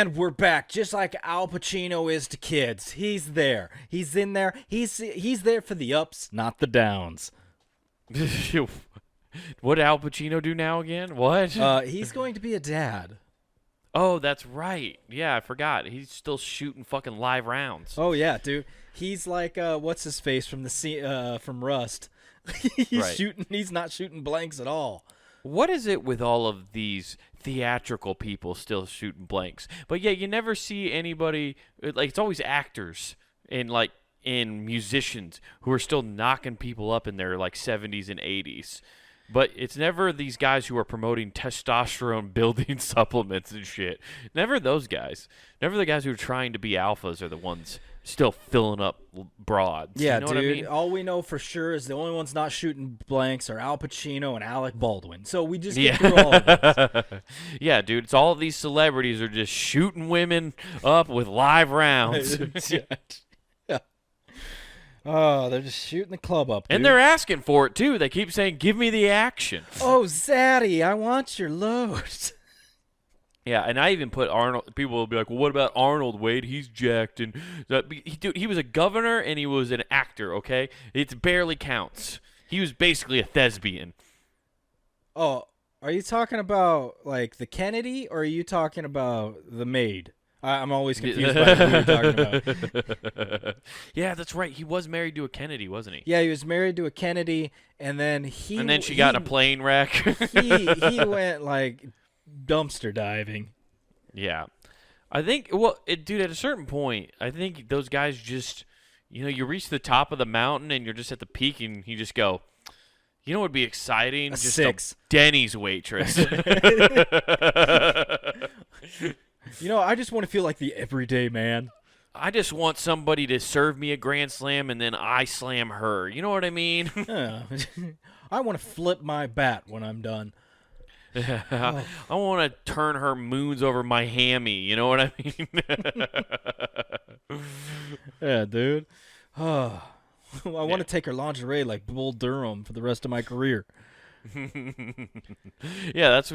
And we're back, just like Al Pacino is to kids. He's there. He's in there. He's there for the ups, not the downs. What did Al Pacino do now again? What? He's going to be a dad. Oh, that's right. Yeah, I forgot. He's still shooting fucking live rounds. Oh yeah, dude. He's like what's his face from from Rust. He's not shooting blanks at all. What is it with all of these theatrical people still shooting blanks? But yeah, you never see anybody like it's always actors and like in musicians who are still knocking people up in their like 70s and 80s. But it's never these guys who are promoting testosterone building supplements and shit. Never those guys. Never the guys who are trying to be alphas are the ones still filling up broads. Yeah, you know dude. what I mean? All we know for sure is the only ones not shooting blanks are Al Pacino and Alec Baldwin. So we just get through all of this. Yeah, dude. It's all of these celebrities are just shooting women up with live rounds. Yeah. Oh, they're just shooting the club up, dude. And they're asking for it, too. They keep saying, give me the action. Oh, Zaddy, I want your load. Yeah, and I even put Arnold. People will be like, well, what about Arnold, Wade? He's jacked. And dude, he was a governor and he was an actor, okay? It barely counts. He was basically a thespian. Oh, are you talking about, like, the Kennedy, or are you talking about the maid? I'm always confused by who you're talking about. Yeah, that's right. He was married to a Kennedy, wasn't he? Yeah, he was married to a Kennedy, and then she got in a plane wreck. he went, like, dumpster diving. Yeah. I think, well, dude, at a certain point, I think those guys just, you reach the top of the mountain and you're just at the peak and you just go, you know what would be exciting? Just a Denny's waitress. I just want to feel like the everyday man. I just want somebody to serve me a grand slam and then I slam her. You know what I mean? Yeah. I want to flip my bat when I'm done. I want to turn her moons over my hammy. You know what I mean? Yeah, dude. I want to take her lingerie like Bull Durham for the rest of my career. Yeah, that's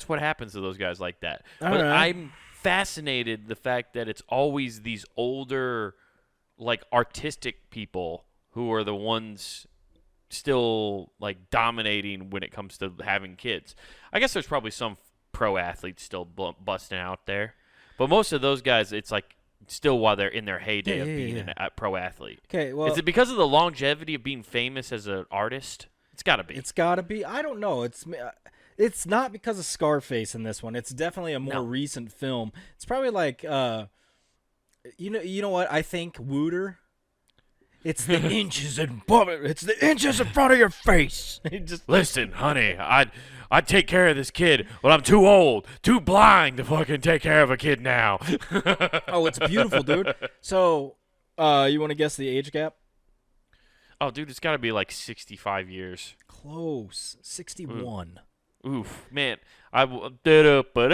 what happens to those guys like that. But I'm fascinated the fact that it's always these older, like, artistic people who are the ones still, like, dominating when it comes to having kids. I guess there's probably some pro athletes still busting out there, but most of those guys, it's like still while they're in their heyday of being a pro athlete. Okay, well, is it because of the longevity of being famous as an artist? It's got to be. It's got to be. I don't know. It's not because of Scarface in this one. It's definitely a more recent film. It's probably like you know what? I think Wooter. It's the inches above it. It's the inches in front of your face. Listen, honey, I'd take care of this kid, but I'm too old, too blind to fucking take care of a kid now. Oh, it's beautiful, dude. So, you want to guess the age gap? Oh, dude, it's got to be like 65 years. Close. 61. Oof, man. Yeah, you went over,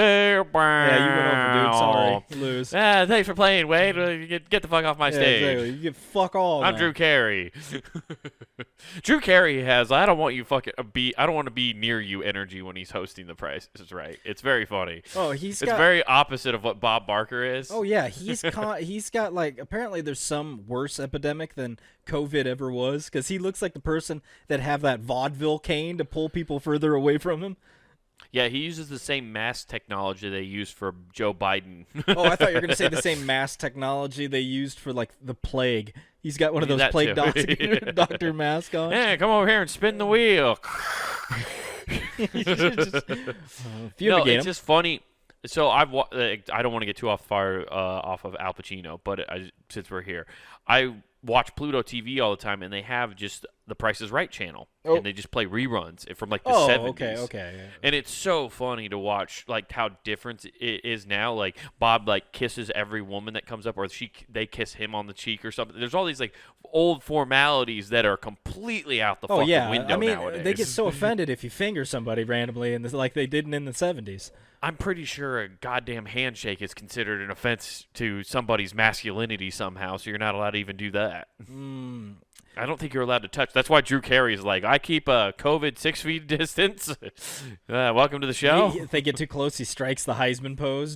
dude. Sorry. You lose. Thanks for playing, Wade. Get the fuck off my stage. Exactly. You get fuck all. I'm Drew Carey. Drew Carey has I don't want to be near you energy when he's hosting The Price is Right. It's very funny. Oh, it's very opposite of what Bob Barker is. Oh yeah, he's got like apparently there's some worse epidemic than COVID ever was because he looks like the person that have that vaudeville cane to pull people further away from him. Yeah, he uses the same mask technology they use for Joe Biden. Oh, I thought you were going to say the same mask technology they used for, like, the plague. He's got one of those plague doctor masks on. Yeah, come over here and spin the wheel. It's just funny. So I don't want to get too off of Al Pacino, but since we're here, I watch Pluto TV all the time, and they have just the Price is Right channel, and they just play reruns from like the 70s. Okay. Yeah. And it's so funny to watch like how different it is now. Like Bob like kisses every woman that comes up, or they kiss him on the cheek or something. There's all these like old formalities that are completely out the fucking window nowadays. They get so offended if you finger somebody randomly, like they didn't in the 70s. I'm pretty sure a goddamn handshake is considered an offense to somebody's masculinity somehow, so you're not allowed to even do that. I don't think you're allowed to touch. That's why Drew Carey is like, I keep a COVID 6 feet distance. Welcome to the show. If they get too close, he strikes the Heisman pose.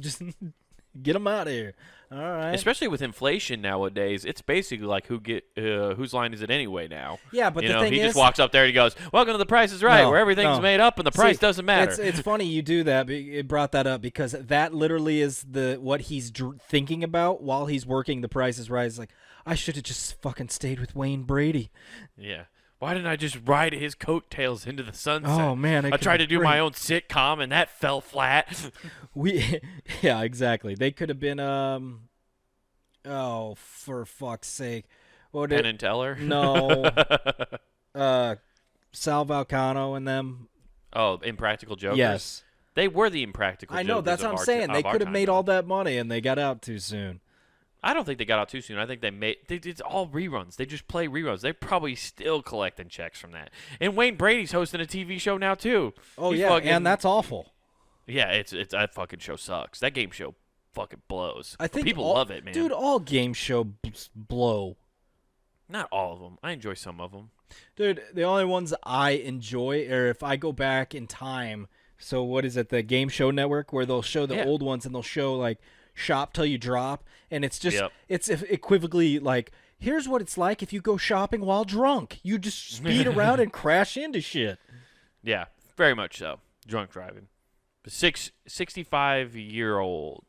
Get them out of here. All right. Especially with inflation nowadays, it's basically like whose line is it anyway now? Yeah, but the thing he is, just walks up there and he goes, "Welcome to the Price is Right, where everything's made up and the price doesn't matter." It's funny you do that. It brought that up because that literally is what he's thinking about while he's working The Price is Right. It's like, I should have just fucking stayed with Wayne Brady. Yeah. Why didn't I just ride his coattails into the sunset? Oh man, I tried to do my own sitcom and that fell flat. Yeah, exactly. They could have been oh, for fuck's sake. Penn and Teller? No. Sal Vulcano and them. Oh, Impractical Jokers? Yes. They were the Impractical Jokers. I know, that's what I'm saying. They could have made all that money and they got out too soon. I don't think they got out too soon. I think it's all reruns. They just play reruns. They're probably still collecting checks from that. And Wayne Brady's hosting a TV show now too. Oh yeah, and that's awful. Yeah, it's that fucking show sucks. That game show fucking blows. I think people love it, man. Dude, all game show blow. Not all of them. I enjoy some of them. Dude, the only ones I enjoy are if I go back in time. So what is it? The Game Show Network, where they'll show the old ones and they'll show like Shop Till You Drop, and it's just it's equivocally like, here's what it's like if you go shopping while drunk. You just speed around and crash into shit. Yeah, very much so. Drunk driving. 65-year-old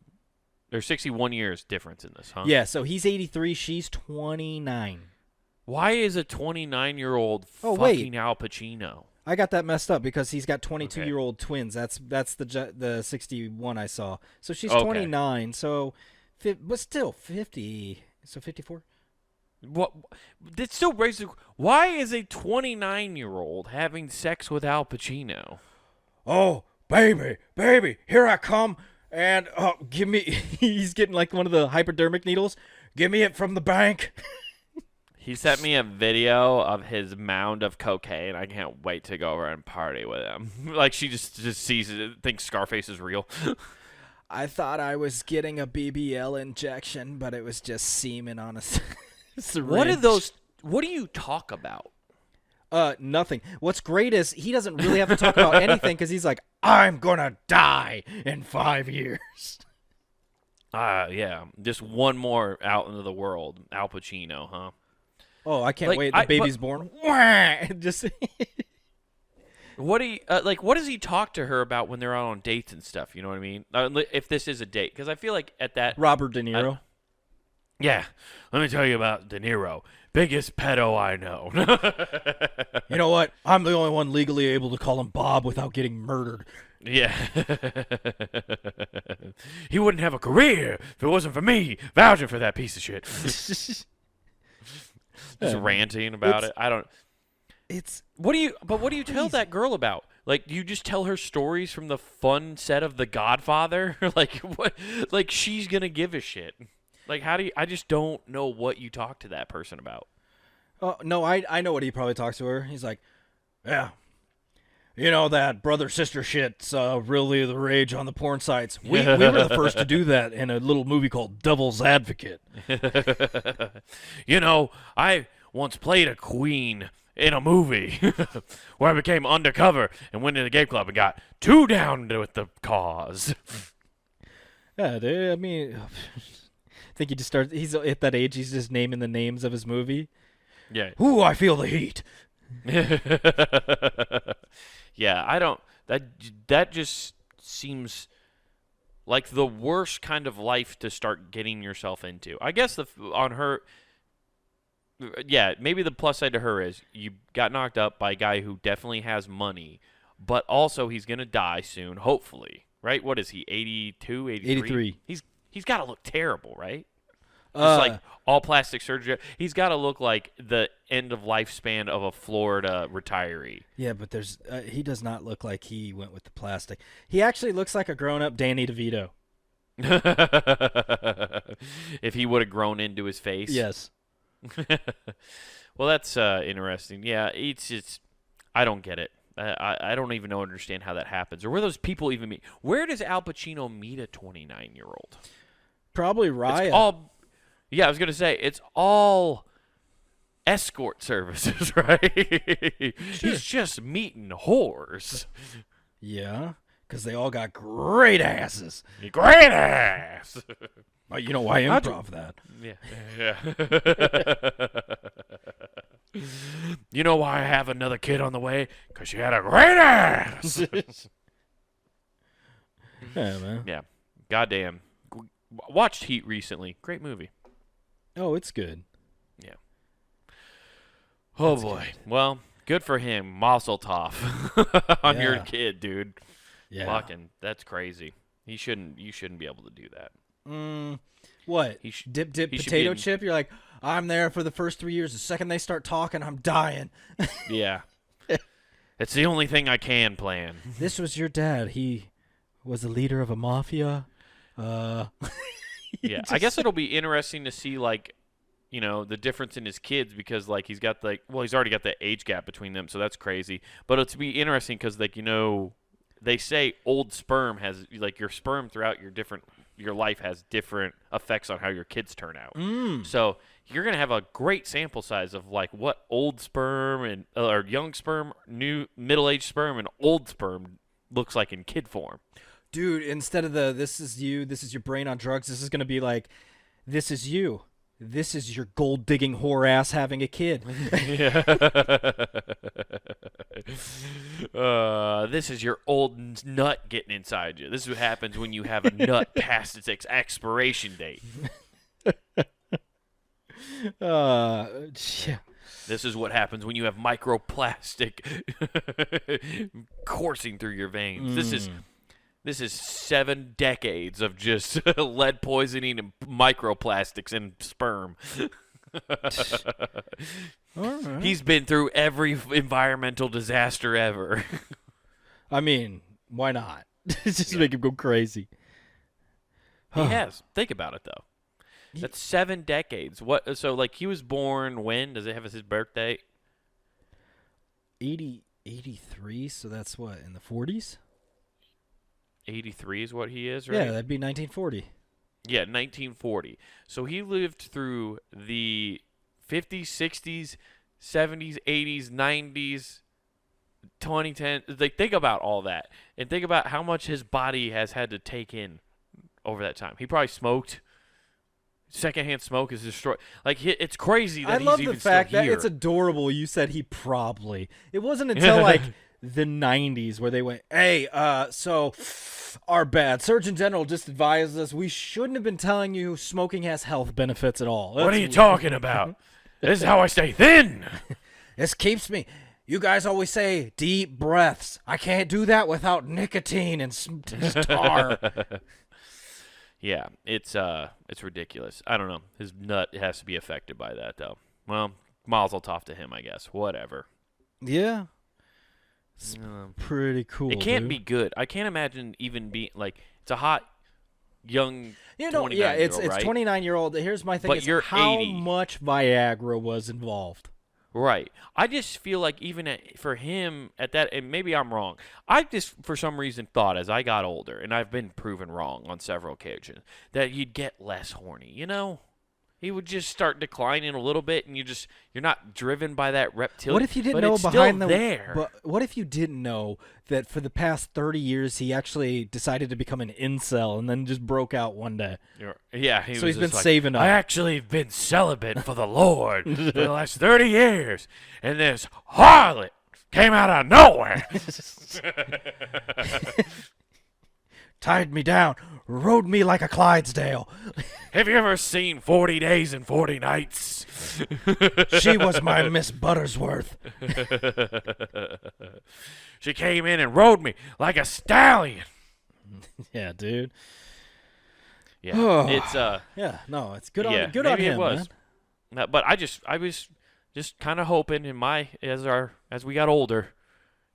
or 61 years difference in this, huh? Yeah, so he's 83, she's 29. Why is a 29-year-old fucking Al Pacino? I got that messed up because he's got 22-year-old twins. That's the 61 I saw. So she's 29. So, but still 50. So 54. What? That still raises. Why is a 29-year-old having sex with Al Pacino? Oh, baby, here I come, and give me. He's getting like one of the hypodermic needles. Give me it from the bank. He sent me a video of his mound of cocaine. I can't wait to go over and party with him. Like, she just sees it, thinks Scarface is real. I thought I was getting a BBL injection, but it was just semen on a syringe. What do you talk about? Nothing. What's great is he doesn't really have to talk about anything because he's like, I'm gonna die in 5 years. Yeah. Just one more out into the world. Al Pacino, huh? Oh, I can't wait. The baby's born. Just what do you what does he talk to her about when they're out on dates and stuff? You know what I mean? If this is a date, because I feel like at that Robert De Niro. Yeah, let me tell you about De Niro, biggest pedo I know. You know what? I'm the only one legally able to call him Bob without getting murdered. Yeah. He wouldn't have a career if it wasn't for me vouching for that piece of shit. Just ranting about it. I don't. What do you tell that girl about? Like, do you just tell her stories from the fun set of The Godfather? Like, what? Like, she's gonna give a shit. Like, how do you? I just don't know what you talk to that person about. Oh no, I know what he probably talks to her. He's like, yeah, you know that brother sister shit's really the rage on the porn sites. We were the first to do that in a little movie called Devil's Advocate. You know, I once played a queen in a movie where I became undercover and went to the gay club and got too down with the cause. Yeah, dude, I mean, I think he just starts. He's at that age. He's just naming the names of his movie. Yeah. Ooh, I feel the heat. Yeah, I don't. That just seems like the worst kind of life to start getting yourself into. I guess on her. Yeah, maybe the plus side to her is you got knocked up by a guy who definitely has money, but also he's going to die soon, hopefully, right? What is he, 82, 83? He's got to look terrible, right? Just like all plastic surgery. He's got to look like the end of lifespan of a Florida retiree. Yeah, but he does not look like he went with the plastic. He actually looks like a grown-up Danny DeVito. If he would have grown into his face. Yes. Well, that's interesting. Yeah, it's just I don't get it. I don't even understand how that happens, or where those people even meet. Where does Al Pacino meet a 29-year-old? Probably Raya. Yeah, I was gonna say it's all escort services, right? Sure. He's just meeting whores. Yeah, Because they all got great asses. Great ass. Oh, you know why improv that? Yeah. You know why I have another kid on the way? Because she had a great ass. Yeah, man. Yeah. Goddamn. Watched Heat recently. Great movie. Oh, it's good. Yeah. Oh, That's boy. good. Well, good for him. Mazel tov on your Yeah. kid, dude. Yeah. Fucking, that's crazy. You shouldn't be able to do that. What? He sh- Dip he should be potato in- chip? You're like, I'm there for the first 3 years. The second they start talking, I'm dying. Yeah. It's the only thing I can plan. This was your dad. He was a leader of a mafia. Yeah, I guess it'll be interesting to see, like, you know, the difference in his kids because, like, he's got, like, well, he's already got the age gap between them, so that's crazy. But it'll be interesting because, like, you know, they say old sperm has, like, your sperm throughout your life has different effects on how your kids turn out. So you're going to have a great sample size of, like, what old sperm and or young sperm, new middle-aged sperm, and old sperm looks like in kid form. Dude, instead of this is you, this is your brain on drugs, this is going to be like, this is you. This is your gold-digging whore ass having a kid. This is your old nut getting inside you. This is what happens when you have a nut past its expiration date. Yeah. This is what happens when you have microplastic coursing through your veins. This is 7 decades of just lead poisoning and microplastics in sperm. All right. He's been through every environmental disaster ever. I mean, why not? Just make him go crazy. He has. Think about it, though. That's 7 decades. What? So, like, he was born when? Does it have his birthday? 83, so that's what, in the 40s? 83 is what he is, right? Yeah, that'd be 1940. Yeah, 1940. So he lived through the 50s, 60s, 70s, 80s, 90s, 2010. Like, think about all that. And think about how much his body has had to take in over that time. He probably smoked. Secondhand smoke is destroyed. Like, it's crazy that I he's love even the fact still that here. it's adorable. You said he probably. It wasn't until like the 90s where they went, hey, so our bad. Surgeon General just advised us we shouldn't have been telling you smoking has health benefits at all. What are you talking about? This is how I stay thin. This keeps me. You guys always say deep breaths. I can't do that without nicotine and tar. Yeah, it's ridiculous. I don't know. His nut has to be affected by that, though. Well, mazel tov to him, I guess. Whatever. Yeah. It's pretty cool. It can't dude. be good. I can't imagine even being like it's a hot young. You know, 29 yeah, it's right? 29-year-old. Here's my thing: But is you're how 80. much Viagra was involved. Right. I just feel like even for him at that, and maybe I'm wrong. I just for some reason thought as I got older, and I've been proven wrong on several occasions, that you'd get less horny. You know, he would just start declining a little bit, and you're not driven by that reptilian. What if you didn't but know it's behind still the there? But what if you didn't know that for the past 30 years he actually decided to become an incel and then just broke out one day? Yeah, So he's been saving up. I actually have been celibate for the Lord for the last 30 years, and this harlot came out of nowhere. Tied me down, rode me like a Clydesdale. Have you ever seen 40 Days and 40 Nights? She was my Miss Buttersworth. She came in and rode me like a stallion. Yeah, dude. Yeah, it's Yeah, no, it's good on yeah, good on maybe him, it was. But I was just kind of hoping as we got older,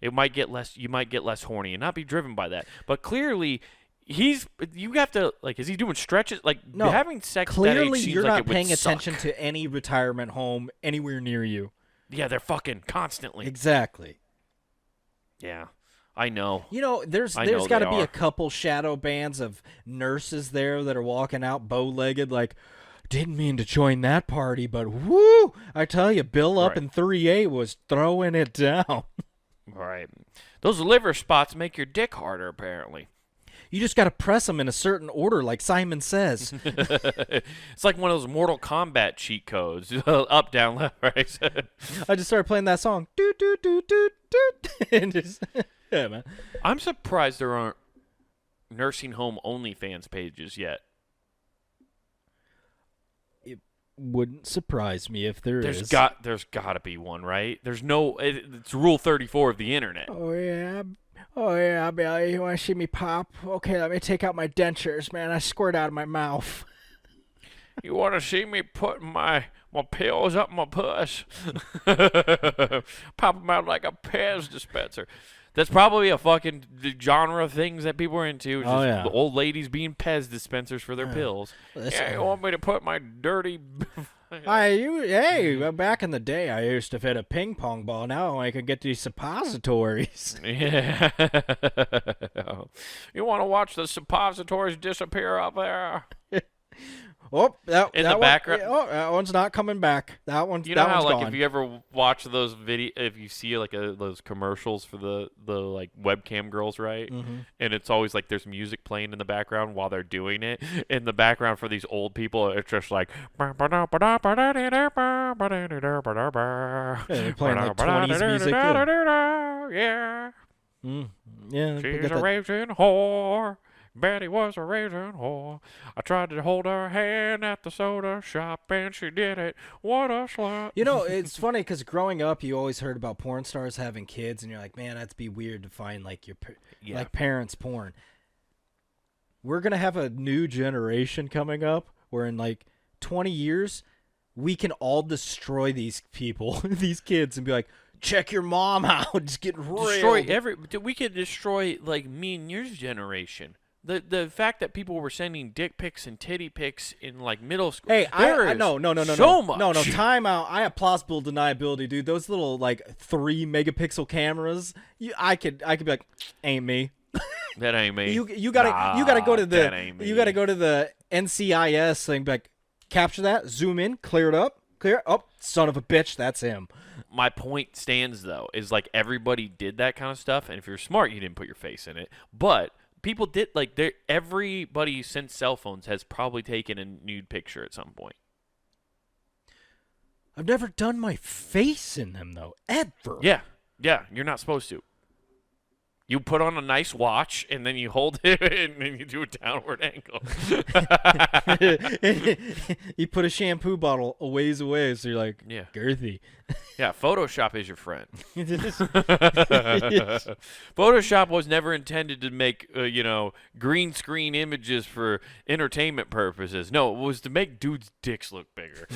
it might get less. You might get less horny and not be driven by that. But clearly, you have to like. Is he doing stretches? Like No, having sex? Clearly, at that age seems you're like not it would paying suck. attention to any retirement home anywhere near you. Yeah, they're fucking constantly. Exactly. Yeah, I know. You know, there's I know got to they be are. a couple shadow bands of nurses there that are walking out bow-legged like, didn't mean to join that party, but whoo! I tell you, Bill up Right. in 3A was throwing it down. Right. Those liver spots make your dick harder, apparently. You just got to press them in a certain order, like Simon says. It's like one of those Mortal Kombat cheat codes. Up, down, left, right. I just started playing that song. Doot, doot, doot, doot, doot. And just, yeah, man. I'm surprised there aren't nursing home OnlyFans pages yet. It wouldn't surprise me if There's got to be one, right? There's no. It's Rule 34 of the internet. Oh, yeah, Billy, you want to see me pop? Okay, let me take out my dentures, man. I squirt out of my mouth. You want to see me put my pills up my puss? Pop them out like a Pez dispenser. That's probably a fucking genre of things that people are into. Just the old ladies being Pez dispensers for their pills. Yeah, you want me to put my dirty... back in the day, I used to fit a ping pong ball. Now I can get these suppositories. Yeah. You want to watch the suppositories disappear up there? Oh, that background. That one's not coming back. That one's You know how gone. If you ever watch those if you see like those commercials for the like webcam girls, right? Mm-hmm. And it's always like there's music playing in the background while they're doing it. In the background for these old people, it's just like they're playing like 20s music. Yeah. Yeah. She's a raging whore. Betty was a raging whore. I tried to hold her hand at the soda shop, and she did it. What a slut. You know, it's funny because growing up, you always heard about porn stars having kids, and you're like, man, that'd be weird to find like like parents' porn. We're gonna have a new generation coming up where in like 20 years, we can all destroy these people, these kids, and be like, check your mom out. Just get railed. We could destroy like me and yours generation. The fact that people were sending dick pics and titty pics in like middle school. Hey, no, so much. No, time out. I have plausible deniability, dude. Those little like 3 megapixel cameras. I could be like, ain't me. That ain't me. You gotta go to the NCIS thing. Be like, capture that, zoom in, clear it up, clear. Oh, son of a bitch, that's him. My point stands though, is like everybody did that kind of stuff, and if you're smart, you didn't put your face in it, but. People did everybody since cell phones has probably taken a nude picture at some point. I've never done my face in them though, ever. Yeah, you're not supposed to. You put on a nice watch, and then you hold it, and then you do a downward angle. You put a shampoo bottle a ways away, so you're like, girthy. Yeah, Photoshop is your friend. Photoshop was never intended to make, green screen images for entertainment purposes. No, it was to make dudes' dicks look bigger.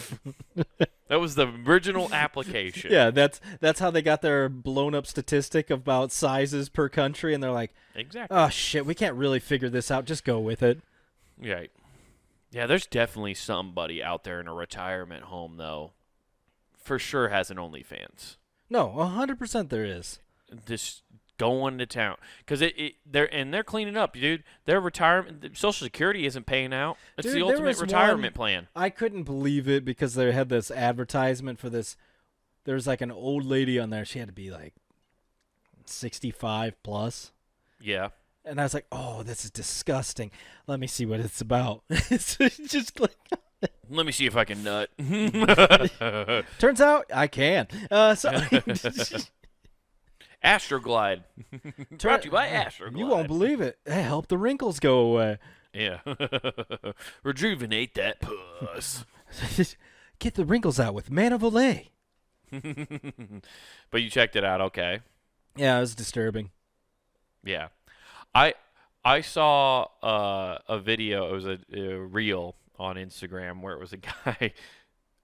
That was the original application. Yeah, that's how they got their blown up statistic about sizes per country, and they're like, exactly. Oh shit, we can't really figure this out. Just go with it. Right. Yeah, there's definitely somebody out there in a retirement home though, for sure has an OnlyFans. No, 100% there is. Just going to town because they're cleaning up, dude. Their retirement, Social Security isn't paying out. It's the ultimate retirement plan. I couldn't believe it because they had this advertisement for this. There's like an old lady on there. She had to be like 65 plus. Yeah. And I was like, oh, this is disgusting. Let me see what it's about. It's just like. Let me see if I can nut. Turns out I can. Astroglide. Brought to you by Astroglide. You won't believe it. Hey, help the wrinkles go away. Yeah. Rejuvenate that puss. Get the wrinkles out with Man of Olay. But you checked it out, okay? Yeah, it was disturbing. Yeah. I saw a video. It was a reel on Instagram where it was a guy.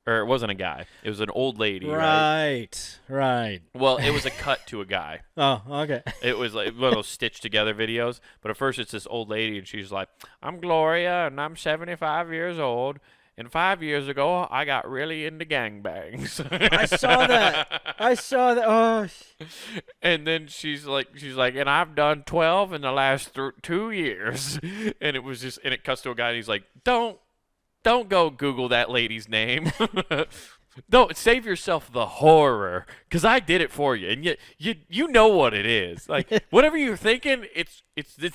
Or it wasn't a guy. It was an old lady, right? Right. Well, it was a cut to a guy. Oh, okay. It was like one of those stitched together videos. But at first it's this old lady, and she's like, I'm Gloria, and I'm 75 years old. And 5 years ago, I got really into gangbangs. I saw that. Oh. And then she's like, and I've done 12 in the last 2 years. And it was just, and it cuts to a guy, and he's like, Don't go Google that lady's name. No, save yourself the horror, because I did it for you, and you know what it is. Like whatever you're thinking, it's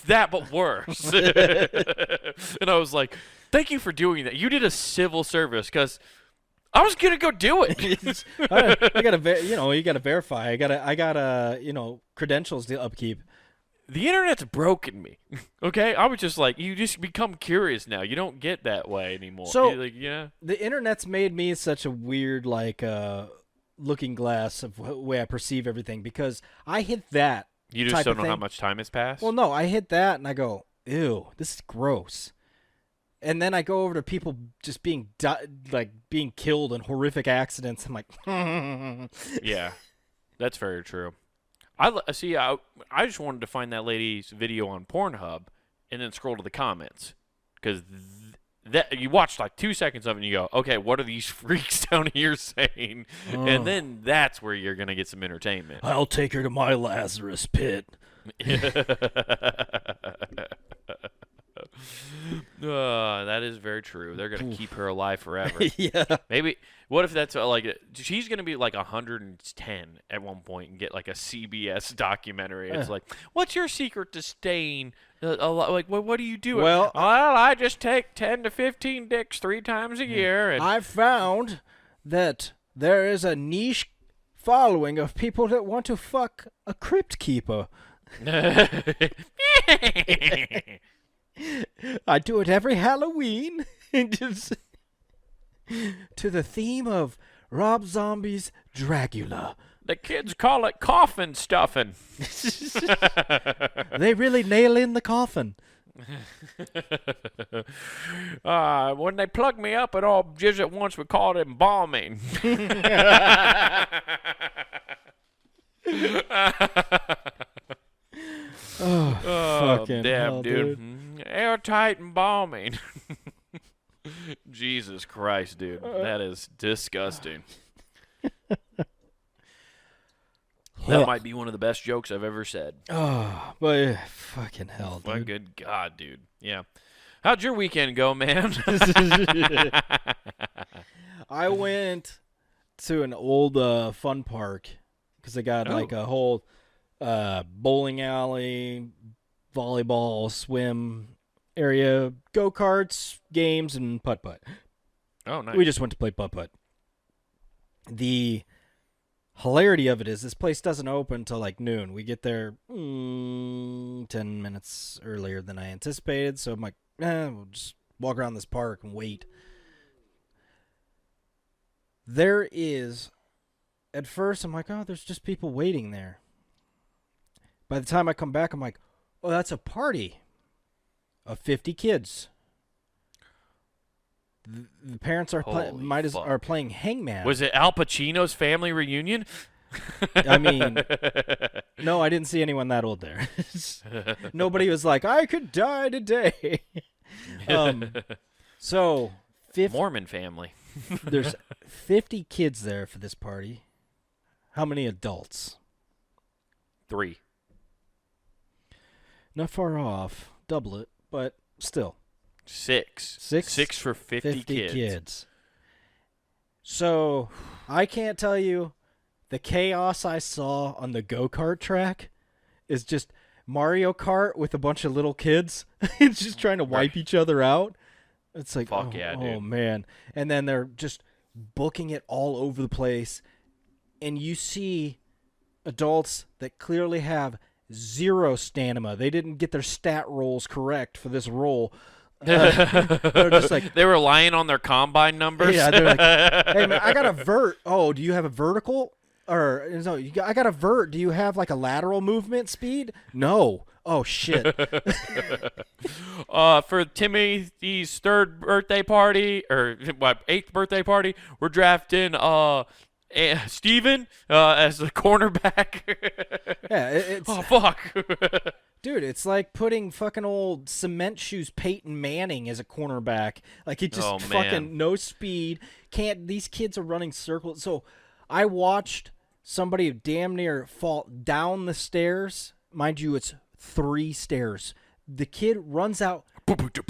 that but worse. And I was like, thank you for doing that. You did a civil service, because I was gonna go do it. I gotta, you gotta verify. I gotta, credentials to upkeep. The internet's broken me. Okay, I was just like, you just become curious now. You don't get that way anymore. So like, yeah, the internet's made me such a weird looking glass of the way I perceive everything, because I hit that. You just don't know how much time has passed. Well, no, I hit that and I go, ew, this is gross. And then I go over to people just being being killed in horrific accidents. I'm like, yeah, that's very true. I just wanted to find that lady's video on Pornhub and then scroll to the comments, because that you watch like 2 seconds of it and you go, okay, what are these freaks down here saying? And then that's where you're gonna get some entertainment. I'll take her to my Lazarus pit. That is very true. They're gonna keep her alive forever. Yeah. Maybe. What if that's like she's gonna be like 110 at one point and get like a CBS documentary? It's like, what's your secret to staying? Like, what do you do? Well, I just take 10 to 15 dicks 3 times a year. And I've found that there is a niche following of people that want to fuck a crypt keeper. I do it every Halloween, just to the theme of Rob Zombie's Dracula. The kids call it coffin stuffing. They really nail in the coffin. When they plug me up, it all jizz at once. We call it embalming. Fucking damn, hell, dude. Airtight embalming. Jesus Christ, dude. That is disgusting. That might be one of the best jokes I've ever said. Oh, but fucking hell, dude. My good God, dude. Yeah. How'd your weekend go, man? I went to an old fun park because they got like a whole bowling alley, volleyball, swim area, go-karts, games, and putt-putt. Oh, nice. We just went to play putt-putt. The hilarity of it is this place doesn't open until like noon. We get there 10 minutes earlier than I anticipated, so I'm like, we'll just walk around this park and wait. There is, at first I'm like, oh, there's just people waiting there. By the time I come back, I'm like, oh, that's a party of 50 kids. The parents are are playing hangman. Was it Al Pacino's family reunion? I mean, no, I didn't see anyone that old there. Nobody was like, I could die today. So, Mormon family. There's 50 kids there for this party. How many adults? 3. Not far off. Double it, but still. 6 for 50 kids. So, I can't tell you the chaos I saw on the go-kart track is just Mario Kart with a bunch of little kids. It's just trying to wipe each other out. It's like, Fuck yeah, dude. Oh, man. And then they're just booking it all over the place. And you see adults that clearly have 0 stamina. They didn't get their stat rolls correct for this roll. They're just like, they were lying on their combine numbers. Yeah, they're like, hey man, I got a vert. Oh, do you have a vertical? Or no, I got a vert. Do you have like a lateral movement speed? No. Oh shit. For Timothy's 3rd birthday party, or what, 8th birthday party, we're drafting Steven as the cornerback. Yeah, it's oh fuck. Dude, it's like putting fucking old cement shoes Peyton Manning as a cornerback. Like, he just fucking no speed. These kids are running circles. So I watched somebody damn near fall down the stairs. Mind you, it's 3 stairs. The kid runs out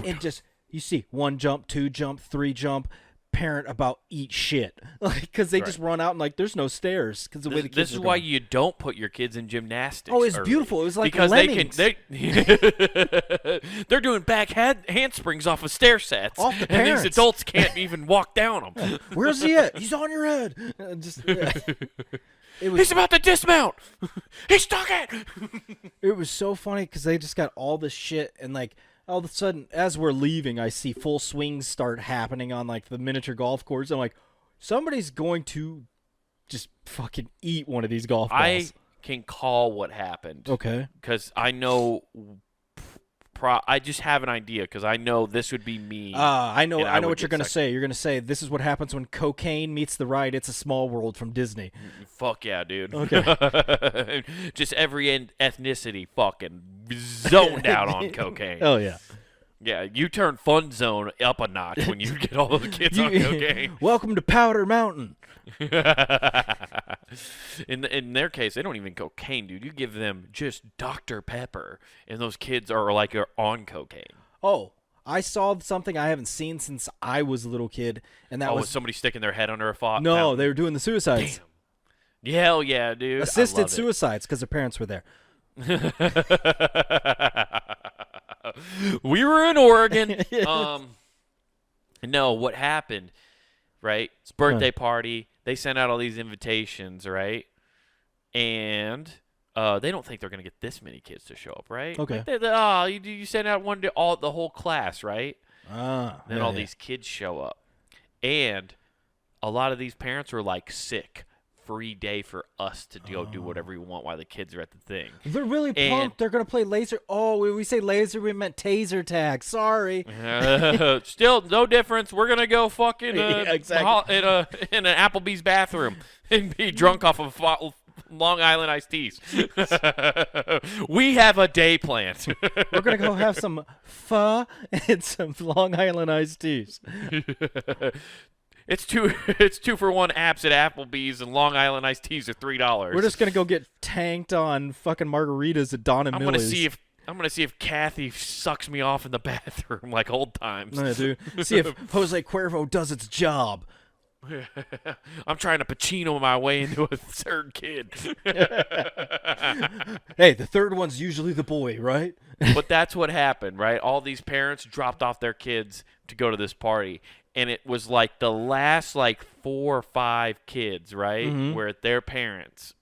and just, you see 1 jump, 2 jump, 3 jump, parent about eat shit, like because they just run out and like there's no stairs because the way the kids. This is why you don't put your kids in gymnastics. Oh, it's early. beautiful. It was like because lemmings. they're doing back handsprings off of stair sets, Off the and these parents. adults can't even walk down them. Where's he at? He's on your head. He's about to dismount. He stuck it. It was so funny because they just got all this shit and like. All of a sudden, as we're leaving, I see full swings start happening on like the miniature golf course. I'm like, somebody's going to just fucking eat one of these golf balls. I can call what happened. Okay. Because I know. I just have an idea because I know this would be me. I know what you're going to sucked. say. You're going to say, this is what happens when cocaine meets the ride. It's a Small World from Disney. Fuck yeah, dude. Okay. Just every ethnicity fucking zoned out on cocaine. Oh, yeah. Yeah, you turn Fun Zone up a notch when you get all the kids on cocaine. Welcome to Powder Mountain. In their case, they don't even cocaine, dude. You give them just Dr. Pepper, and those kids are on cocaine. Oh, I saw something I haven't seen since I was a little kid, and that was somebody sticking their head under a No, fountain? they were doing the suicides. Damn. Hell yeah, dude. Assisted suicides because their parents were there. We were in Oregon. No, what happened, right? It's birthday party. They sent out all these invitations, right? And they don't think they're going to get this many kids to show up, right? Okay. Like you send out one to the whole class, right? Then all these kids show up. And a lot of these parents were like sick. Free day for us to go do whatever we want while the kids are at the thing. They're really pumped. They're going to play laser. Oh, when we say laser, we meant taser tag. Sorry. Still, no difference. We're going to go fucking exactly. in an Applebee's bathroom and be drunk off of Long Island iced teas. We have a day planned. We're going to go have some pho and some Long Island iced teas. It's two for one apps at Applebee's, and Long Island iced teas are $3. We're just gonna go get tanked on fucking margaritas at Don and Millie's. I'm gonna see if Kathy sucks me off in the bathroom like old times. Yeah, dude. See if Jose Cuervo does its job. I'm trying to Pacino my way into a third kid. Hey, the third one's usually the boy, right? But that's what happened, right? All these parents dropped off their kids to go to this party. And it was like the last 4 or 5 kids, right, were their parents.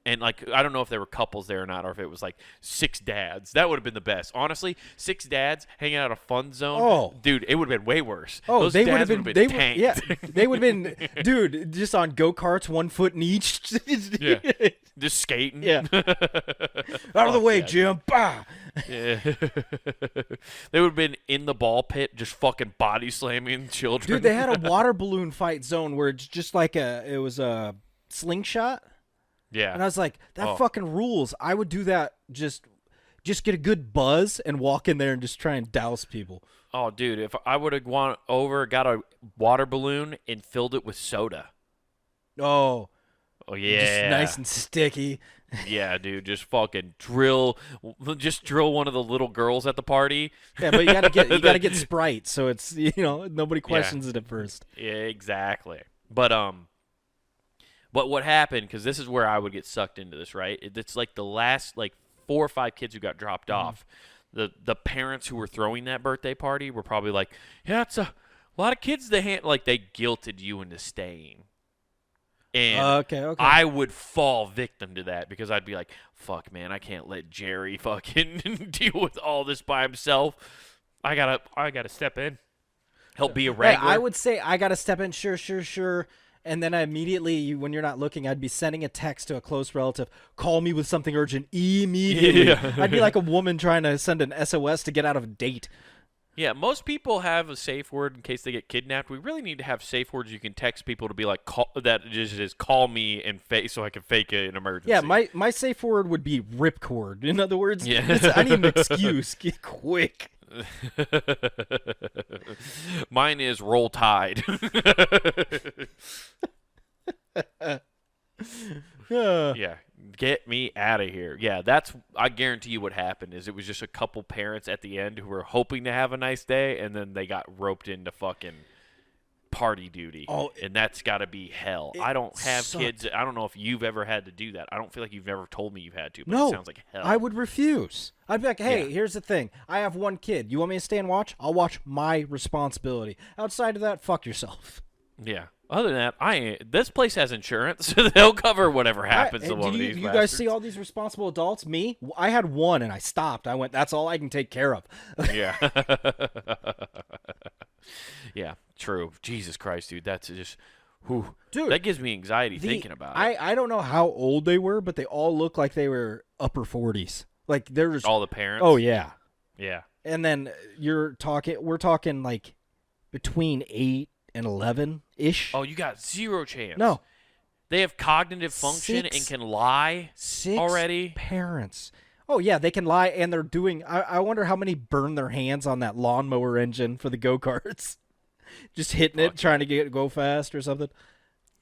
And I don't know if there were couples there or not, or if it was 6 dads. That would have been the best. Honestly, 6 dads hanging out a Fun Zone. Oh, dude, it would have been way worse. Oh, those they dads would have been tanked. Yeah, they would have been, dude, just on go-karts, 1 foot in each. Yeah, just skating. Yeah. Out of the way, Jim. Bah. Yeah. They would have been in the ball pit just fucking body slamming children. Dude, they had a water balloon fight zone where it's just it was a slingshot. Yeah. And I was like, that fucking rules. I would do that just get a good buzz and walk in there and just try and douse people. Oh, dude, if I would have got a water balloon and filled it with soda. Oh, yeah. Just nice and sticky. Yeah, dude, just fucking drill one of the little girls at the party. Yeah, but you gotta get Sprite, so it's nobody questions it at first. Yeah, exactly. But what happened? Because this is where I would get sucked into this, right? It's the last 4 or 5 kids who got dropped off. The parents who were throwing that birthday party were probably like, yeah, it's a lot of kids. They guilted you into staying. And okay. I would fall victim to that because I'd be like, fuck, man, I can't let Jerry fucking deal with all this by himself. I gotta step in. Help be a wrangler. I would say I gotta step in, sure. And then I immediately, when you're not looking, I'd be sending a text to a close relative, call me with something urgent immediately. Yeah. I'd be like a woman trying to send an SOS to get out of a date. Yeah, most people have a safe word in case they get kidnapped. We really need to have safe words you can text people to be like, call me and so I can fake an emergency. Yeah, my safe word would be ripcord. In other words, I need an excuse. Get quick. Mine is roll tide. Yeah, get me out of here. Yeah, I guarantee you what happened is it was just a couple parents at the end who were hoping to have a nice day, and then they got roped into fucking party duty. Oh, and that's got to be hell. I don't have sucked. kids. I don't know if you've ever had to do that. I don't feel like you've ever told me you've had to, but No, it sounds like hell. I would refuse. I'd be like, hey, Yeah. here's the thing. I have one kid. You want me to stay and watch? I'll watch my responsibility. Outside of that, fuck yourself. Yeah. Other than that, this place has insurance, so they'll cover whatever happens to one of these You guys bastards. see all these responsible adults? Me? I had one, and I stopped. I went, that's all I can take care of. Yeah. Yeah, true. Jesus Christ, dude. That's just, whew. Dude, that gives me anxiety thinking about it. I don't know how old they were, but they all look like they were upper 40s. Like, they're just... All the parents? Oh, yeah. Yeah. And then we're talking like between 8 and 11-ish. Oh, you got zero chance. No. They have cognitive function and can lie 6 already? parents. Oh, yeah, they can lie, and they're doing... I wonder how many burn their hands on that lawnmower engine for the go-karts. Just hitting it, trying to go fast or something.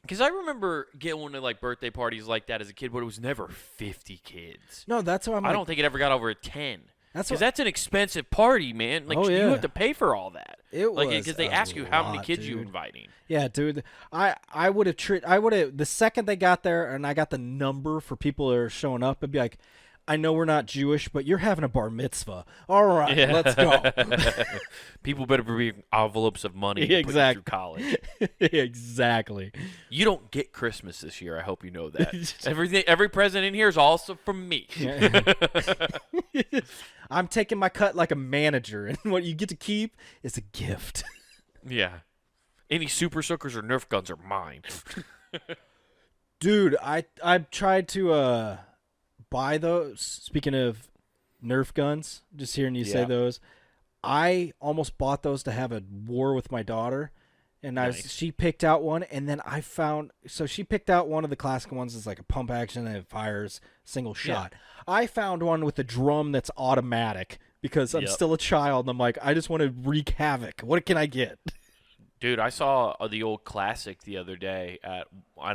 Because I remember going to, like, birthday parties like that as a kid, but it was never 50 kids. No, that's why I'm I don't think it ever got over 10. That's Because that's an expensive party, man. Like, Oh, you yeah. have to pay for all that. It was because they a ask you how many lot, kids you dude. inviting. Yeah, dude. I would have the second they got there and I got the number for people that are showing up, I'd be like, I know we're not Jewish, but you're having a bar mitzvah. All right, Yeah. let's go. People better be envelopes of money to Exactly. put you through college. Exactly. You don't get Christmas this year. I hope you know that. Every present in here is also from me. I'm taking my cut like a manager, and what you get to keep is a gift. Yeah. Any super soakers or Nerf guns are mine. Dude, I've tried to buy those. Speaking of Nerf guns, just hearing you say Yeah. those, I almost bought those to have a war with my daughter, and Nice. she picked out one, and then she picked out one of the classic ones that's like a pump action and it fires single shot. I found one with a drum that's automatic because I'm Yep. still a child, and I'm like, I just want to wreak havoc. What can I get? Dude, I saw the old classic the other day, and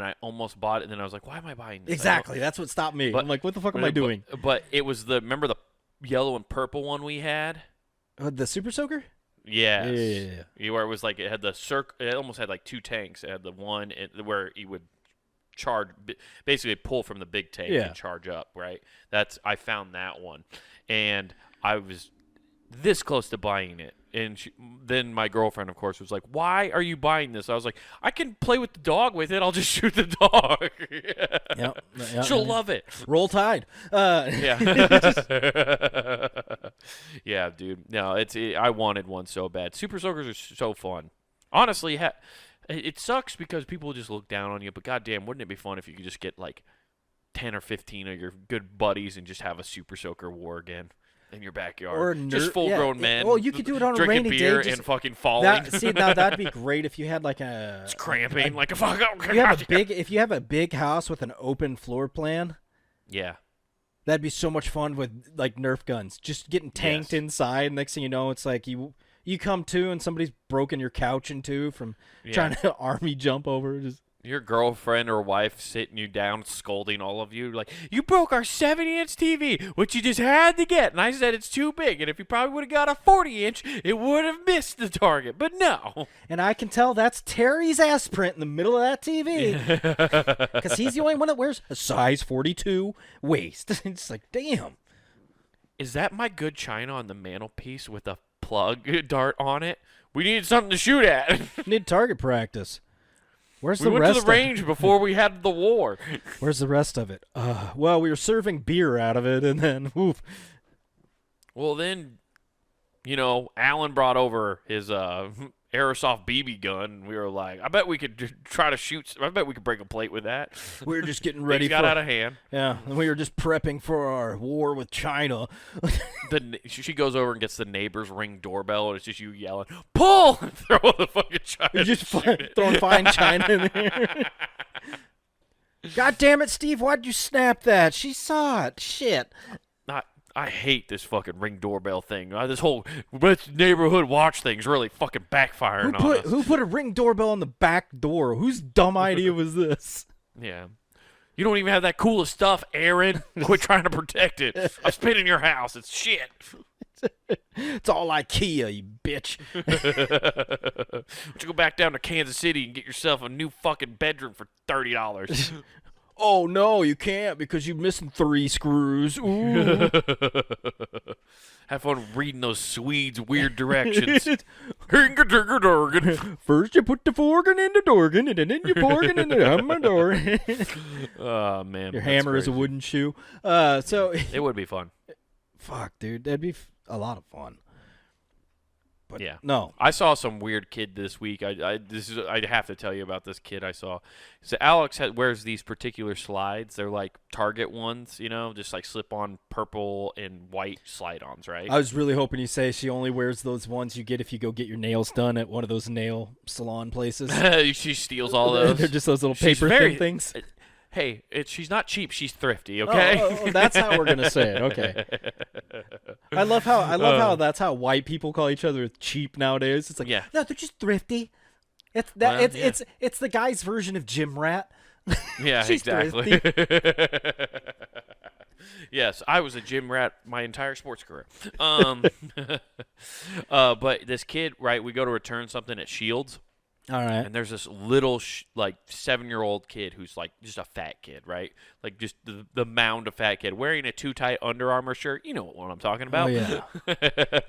I almost bought it, and then I was like, why am I buying this? Exactly, that's what stopped me. But- I'm like, what the fuck am I doing? But it was remember the yellow and purple one we had? The Super Soaker? Yes. Yeah. Where it was like, it had the it almost had like two tanks. It had the one where you would charge, basically pull from the big tank Yeah. and charge up, right? I found that one. And I was this close to buying it. And then my girlfriend, of course, was like, why are you buying this? I was like, I can play with the dog with it. I'll just shoot the dog. Yep. She'll love it. Roll Tide. Yeah. Yeah, dude. No, I wanted one so bad. Super Soakers are so fun. Honestly, it sucks because people just look down on you, but goddamn, wouldn't it be fun if you could just get like 10 or 15 of your good buddies and just have a Super Soaker war again in your backyard? Or just full-grown men. Well, you could do it on a drinking rainy beer day. and fucking falling. Now that'd be great if you had like a. It's cramping like a fuck. If you have a big house with an open floor plan. Yeah. That'd be so much fun with like Nerf guns, just getting tanked Yes. inside. Next thing you know, it's like you come to and somebody's broken your couch in two from trying to army jump over. Just Your girlfriend or wife sitting you down, scolding all of you, like, you broke our 70-inch TV, which you just had to get. And I said it's too big, and if you probably would have got a 40-inch, it would have missed the target. But no. and I can tell that's Terry's ass print in the middle of that TV because he's the only one that wears a size 42 waist. It's like, damn. Is that my good china on the mantelpiece with a plug dart on it? We needed something to shoot at. Need target practice. Where's We the went rest to the range before we had the war. Where's the rest of it? Well, we were serving beer out of it, and then oof. Well, then, Alan brought over his airsoft BB gun. We were like, I bet we could try to shoot. I bet we could break a plate with that. We were just getting ready. Things got out of hand. Yeah, and we were just prepping for our war with China. She goes over and gets the neighbor's Ring doorbell, and it's just you yelling, "Pull!" and throw the fucking china. You're just and shoot it. throwing fine China in there. God damn it, Steve! Why'd you snap that? She saw it. Shit. I hate this fucking Ring doorbell thing. This whole let's neighborhood watch thing's really fucking backfiring on us. Who put a Ring doorbell on the back door? Whose dumb idea was this? Yeah. You don't even have that coolest stuff, Aaron. Quit trying to protect it. I've been in your house. It's shit. It's all IKEA, you bitch. Why don't you go back down to Kansas City and get yourself a new fucking bedroom for $30? Oh, no, you can't because you're missing 3 screws. Ooh. Have fun reading those Swedes' weird directions. First you put the forkin in the dorgan, and then you porkin in the hummador. Oh, man. Your hammer is a wooden shoe. So It would be fun. fuck, dude. That'd be a lot of fun. But Yeah. no. I saw some weird kid this week. I have to tell you about this kid I saw. So Alex wears these particular slides. They're like Target ones, just like slip-on purple and white slide-ons, right? I was really hoping you say she only wears those ones you get if you go get your nails done at one of those nail salon places. She steals all those. They're just those little paper thin things. Hey, she's not cheap. She's thrifty. Okay. Oh, that's how we're gonna say it. Okay. I love how that's how white people call each other cheap nowadays. It's like, no, they're just thrifty. It's the guy's version of gym rat. Yeah, She's exactly. Yes, I was a gym rat my entire sports career. But this kid, right? We go to return something at Shields. All right. And there's this little, 7-year-old kid who's, like, just a fat kid, right? Like, just the mound of fat kid wearing a too tight Under Armour shirt. You know what I'm talking about. Oh, yeah.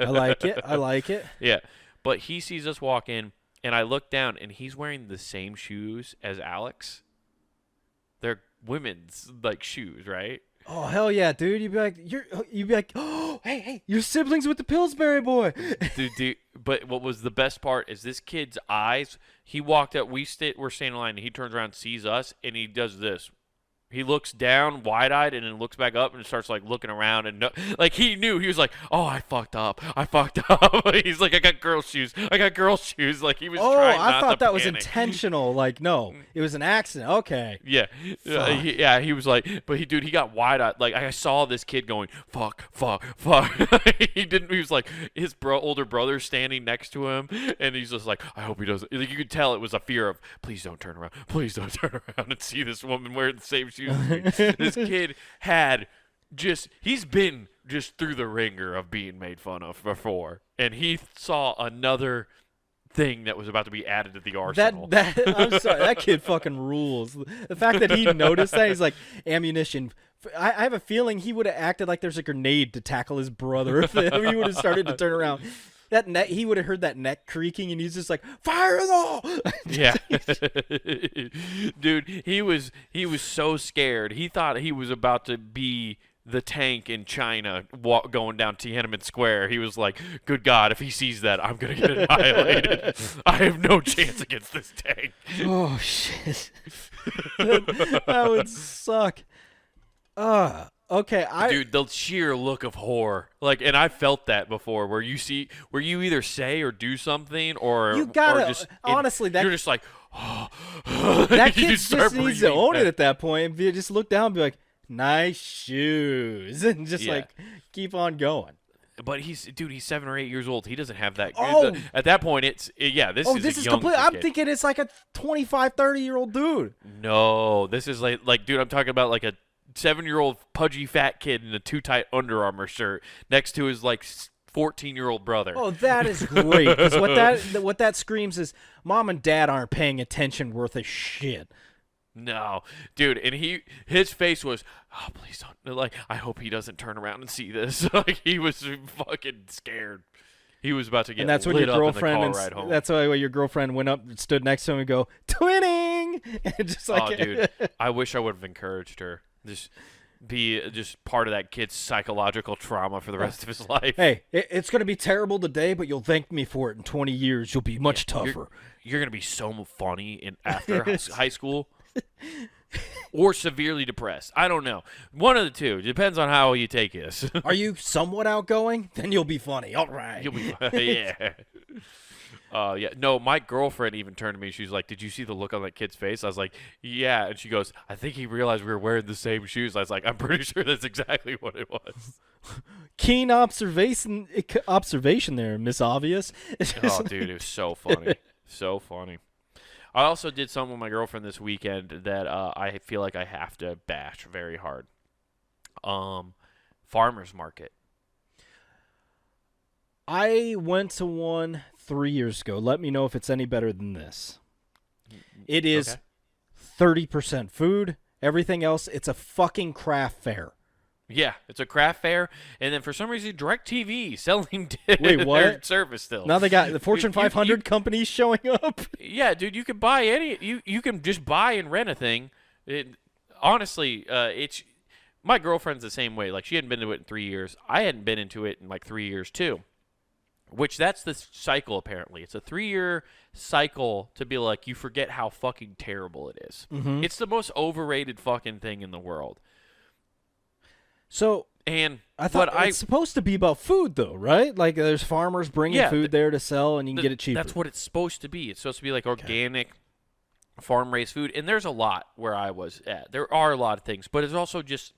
I like it. Yeah. But he sees us walk in, and I look down, and he's wearing the same shoes as Alex. They're women's, shoes, right? Oh, hell yeah, dude. You'd be like, oh, hey, you're siblings with the Pillsbury boy. Dude, but what was the best part is this kid's eyes. He walked up. We're standing in line, and he turns around and sees us, and he does this. He looks down, wide-eyed, and then looks back up and starts, looking around. And, he knew. He was like, oh, I fucked up. He's like, I got girl shoes. Like, he was trying not to I thought that was panic. intentional. No, it was an accident. Okay. Yeah. He was like, but he got wide-eyed. I saw this kid going, fuck. He was like, his older brother standing next to him, and he's just like, I hope he doesn't. You could tell it was a fear of, please don't turn around and see this woman wearing the same shoes. This kid he's been just through the ringer of being made fun of before, and he saw another thing that was about to be added to the arsenal. I'm sorry, that kid fucking rules. The fact that he noticed that, he's like, ammunition. I have a feeling he would have acted like there's a grenade to tackle his brother if he would have started to turn around. He would have heard that neck creaking, and he's just like, fire it all. Yeah. Dude, he was so scared. He thought he was about to be the tank in China going down Tiananmen Square. He was like, good God, if he sees that, I'm going to get annihilated. I have no chance against this tank. Oh, shit. That would suck. Okay, dude, the sheer look of horror, and I felt that before, where you either say or do something, or you gotta, or just honestly, you're just like, oh. That kid just needs to own it at that point. Just look down and be like, nice shoes, and just keep on going. But he's 7 or 8 years old. He doesn't have that. Oh. At that point, this is young complete. I'm kid. thinking it's like a 25, 30-year-old dude. No, this is like, dude, I'm talking about like a 7-year-old pudgy fat kid in a too tight Under Armour shirt next to his 14-year-old brother. Oh, that is great. Because what that screams is, mom and dad aren't paying attention worth a shit. No, dude, and his face was, oh, please don't. I hope he doesn't turn around and see this. He was fucking scared. He was about to get lit up in the car ride home. That's why your girlfriend went up, stood next to him, and go, twinning, and just oh, dude, I wish I would have encouraged her. Just be part of that kid's psychological trauma for the rest of his life. Hey, it's going to be terrible today, but you'll thank me for it in 20 years. You'll be much tougher. You're going to be so funny after high school. Or severely depressed. I don't know. One of the two. Depends on how you take this. Are you somewhat outgoing? Then you'll be funny. All right. You'll be yeah. Yeah. No, my girlfriend even turned to me. She's like, did you see the look on that kid's face? I was like, yeah. And she goes, I think he realized we were wearing the same shoes. I was like, I'm pretty sure that's exactly what it was. Keen observation there, Miss Obvious. Oh, dude, it was so funny. So funny. I also did something with my girlfriend this weekend that I feel like I have to bash very hard. Farmer's market. I went to one 3 years ago. Let me know if it's any better than this. It is 30% food. Everything else, it's a fucking craft fair. Yeah, it's a craft fair, and then for some reason, DirecTV selling Wait, what? their service still. Now they got the Fortune 500 companies showing up. Yeah, dude, you can buy you can just buy and rent a thing. Honestly, it's my girlfriend's the same way. Like, she hadn't been to it in 3 years. I hadn't been into it in like 3 years too. Which that's the cycle apparently. It's a 3-year cycle to be like, you forget how fucking terrible it is. Mm-hmm. It's the most overrated fucking thing in the world. So, and I thought it's supposed to be about food, though, right? Like, there's farmers bringing food there to sell, and you can get it cheaper. That's what it's supposed to be. It's supposed to be like organic, farm-raised food. And there's a lot where I was at. There are a lot of things, but it's also just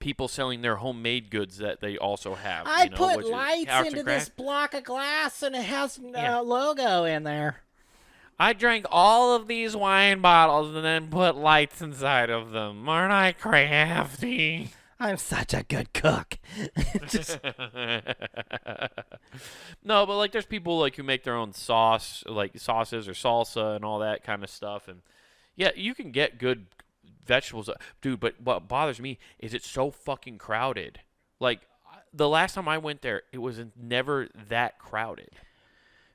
people selling their homemade goods that they also have. I put lights into this block of glass, and it has a logo in there. I drank all of these wine bottles and then put lights inside of them. Aren't I crafty? I'm such a good cook. No, but like there's people like who make their own sauce, like sauces or salsa and all that kind of stuff. And yeah, you can get good vegetables, dude. But what bothers me is it's so fucking crowded. Like the last time I went there, it was never that crowded.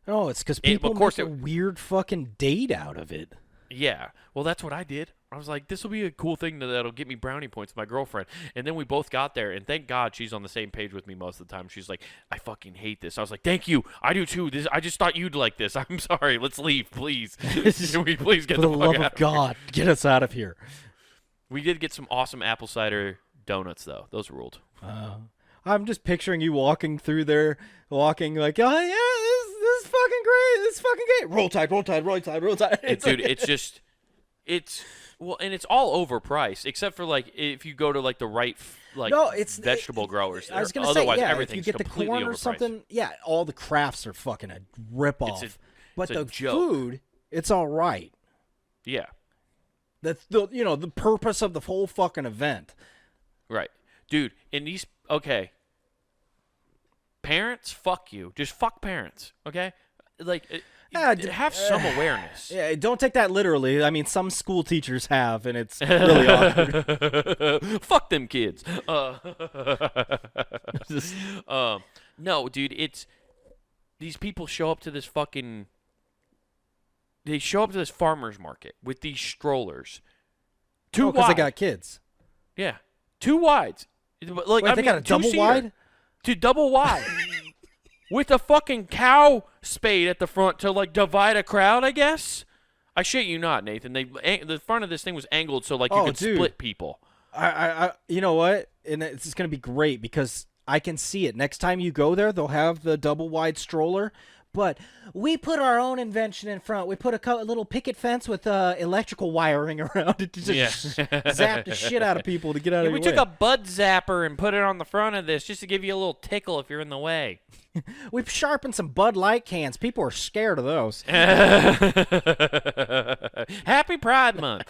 No, it's because people make a weird fucking date out of it. Yeah, well, that's what I did. I was like, this will be a cool thing that'll get me brownie points with my girlfriend. And then we both got there, and thank God she's on the same page with me most of the time. She's like, I fucking hate this. I was like, thank you. I do too. I just thought you'd like this. I'm sorry. Let's leave, please. Can we please get the fuck out of here? For the love of God, get us out of here. We did get some awesome apple cider donuts, though. Those ruled. I'm just picturing you walking through there, walking like, oh, yeah, this is fucking great. This is fucking great. Roll Tide, roll Tide, roll Tide, roll Tide. Dude, it's just, well, and it's all overpriced, except for, like, if you go to, like, the right, like, vegetable growers. I was going to say, yeah, if you get the corn or something, yeah, all the crafts are fucking a ripoff. But the food, it's all right. Yeah. That's the purpose of the whole fucking event. Right. Dude, in these, okay, parents, fuck you. Just fuck parents, okay? Like, have some awareness. Yeah, don't take that literally. I mean, some school teachers have, and it's really awkward. Fuck them kids. No, dude, it's, these people show up to this fucking, they show up to this farmer's market with these strollers. Too wide. Because they got kids. Yeah. Too wide. Like, Wait, they got a double wide? To double wide. With a fucking cow spade at the front to, like, divide a crowd, I guess? I shit you not, Nathan. The front of this thing was angled so, like, you could split people. I you know what? And it's just going to be great because I can see it. Next time you go there, they'll have the double wide stroller. But we put our own invention in front. We put a little picket fence with electrical wiring around it to just zap the shit out of people to get out of your way. We took a bud zapper and put it on the front of this just to give you a little tickle if you're in the way. We've sharpened some Bud Light cans. People are scared of those. Happy Pride Month.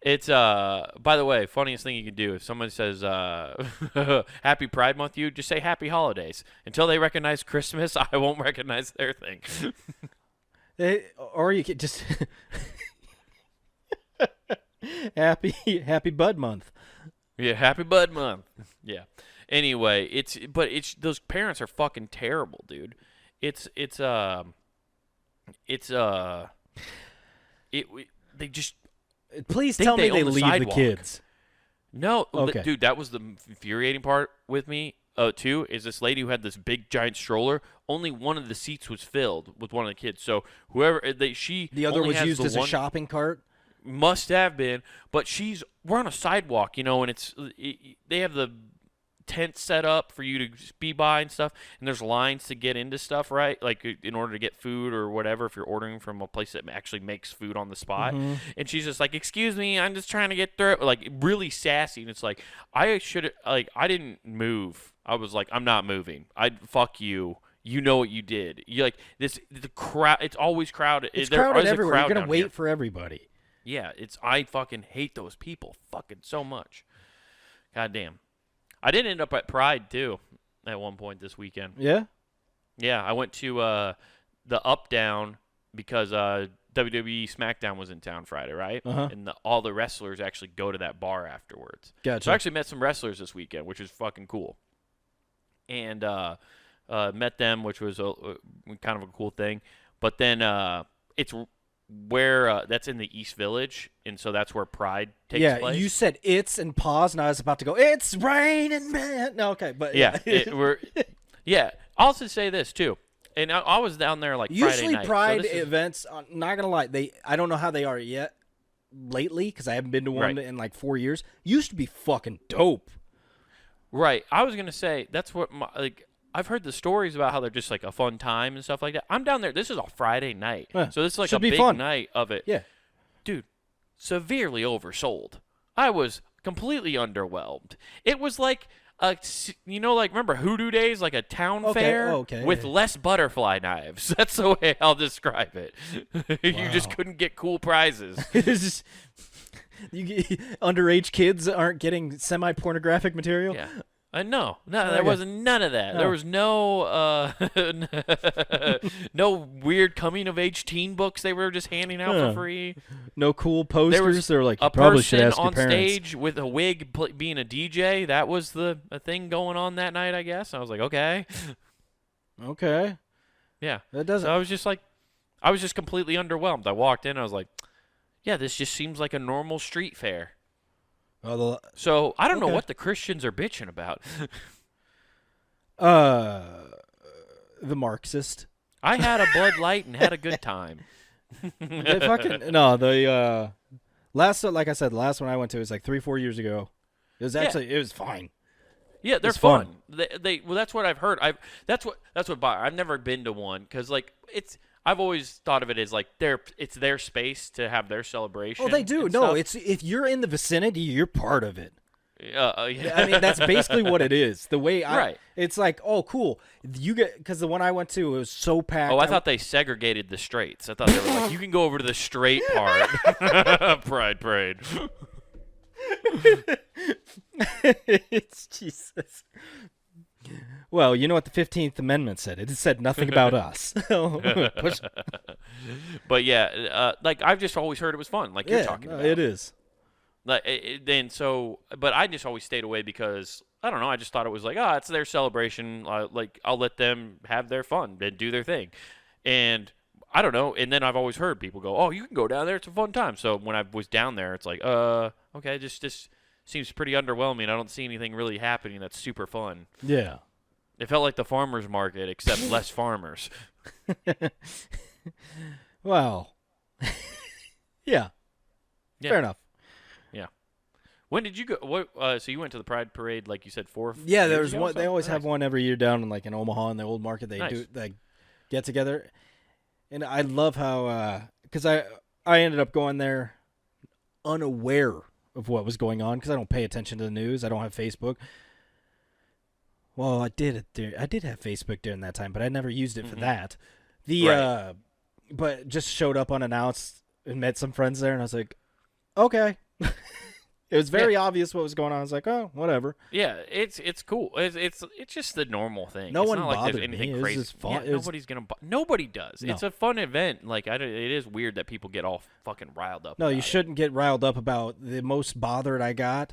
It's by the way, funniest thing you can do if someone says Happy Pride Month, you just say Happy Holidays. Until they recognize Christmas, I won't recognize their thing. Or you could just Happy Bud Month. Yeah, Happy Bud Month. Yeah. Anyway, it's those parents are fucking terrible, dude. They just. Please tell me they leave the kids. No, okay. Dude, that was the infuriating part with me, too, is this lady who had this big, giant stroller. Only one of the seats was filled with one of the kids. So whoever, the other was used as a shopping cart? Must have been. But we're on a sidewalk, and they have the tent set up for you to be by and stuff, and there's lines to get into stuff, right? Like in order to get food or whatever, if you're ordering from a place that actually makes food on the spot. Mm-hmm. And she's just like, excuse me, I'm just trying to get through it. Like really sassy. And it's like, I didn't move. I was like, I'm not moving. Fuck you. You know what you did. You like this, the crowd, it's always crowded. It's crowded everywhere. You're going to wait for everybody. Yeah. I fucking hate those people fucking so much. God damn. I did end up at Pride, too. at one point this weekend. Yeah? Yeah, I went to the Up Down because WWE SmackDown was in town Friday, right? Uh-huh. And all the wrestlers actually go to that bar afterwards. Gotcha. So I actually met some wrestlers this weekend, which is fucking cool. And met them, which was kind of a cool thing. But then it's where that's in the East Village, and so that's where Pride takes place. Yeah, you said it's and pause, and I was about to go, it's raining, man. No, okay, but yeah. I'll also say this, too. And I was down there like Friday usually night. Pride events, not gonna lie, I don't know how they are yet lately because I haven't been to one in like 4 years. Used to be fucking dope. Right. I was gonna say that's what I've heard the stories about how they're just like a fun time and stuff like that. I'm down there. This is a Friday night, so this is like a big night of it. Yeah, dude, severely oversold. I was completely underwhelmed. It was like remember Hoodoo Days, like a town fair with less butterfly knives. That's the way I'll describe it. You just couldn't get cool prizes. Underage kids aren't getting semi-pornographic material. Yeah. No, there wasn't none of that. There was no no weird coming-of-age teen books they were just handing out for free. No cool posters. They were like, a you probably should person ask your on parents. stage with a wig being a DJ. That was a thing going on that night, I guess. I was like, okay. Okay. Yeah. That doesn't. So I was just completely underwhelmed. I walked in, I was like, yeah, this just seems like a normal street fair. So I don't know what the Christians are bitching about. The Marxist. I had a Bud Light and had a good time. They fucking the like I said, the last one I went to was like 3-4 years ago. It was it was fine. Yeah, they're fun. Well, that's what I've heard. That's what I've never been to one because like I've always thought of it as like it's their space to have their celebration. Oh, they do. No, stuff. it's if you're in the vicinity, you're part of it. Yeah. I mean, that's basically what it is. The way it's like, oh, cool. You get because the one I went to it was so packed. Oh, I thought they segregated the straights. I thought they were like, you can go over to the straight part. Pride parade. It's Jesus. Well, you know what the 15th Amendment said? It said nothing about us. But yeah, like I've just always heard it was fun. Like you're talking about. It is. Like but I just always stayed away because I don't know. I just thought it was like, it's their celebration. Like I'll let them have their fun and do their thing. And I don't know. And then I've always heard people go, "Oh, you can go down there. It's a fun time." So when I was down there, it's like, okay, just seems pretty underwhelming. I don't see anything really happening that's super fun. Yeah. It felt like the farmer's market, except less farmers. Well, yeah. Fair enough. Yeah. When did you go? What? So you went to the Pride Parade, like you said, 4 Yeah, years there's ago, one. They always have one every year down in like in Omaha in the old market. They do like get together, and I love how because I ended up going there unaware of what was going on because I don't pay attention to the news. I don't have Facebook. Well, I did have Facebook during that time, but I never used it for that. But just showed up unannounced and met some friends there, and I was like, okay. It was very obvious what was going on. I was like, oh, whatever. Yeah, it's cool. It's just the normal thing. No it's one not like bothered there's anything me. crazy. It was just fun. Nobody's gonna. Nobody does. No. It's a fun event. Like it is weird that people get all fucking riled up. No, you about shouldn't get riled up about. The most bothered I got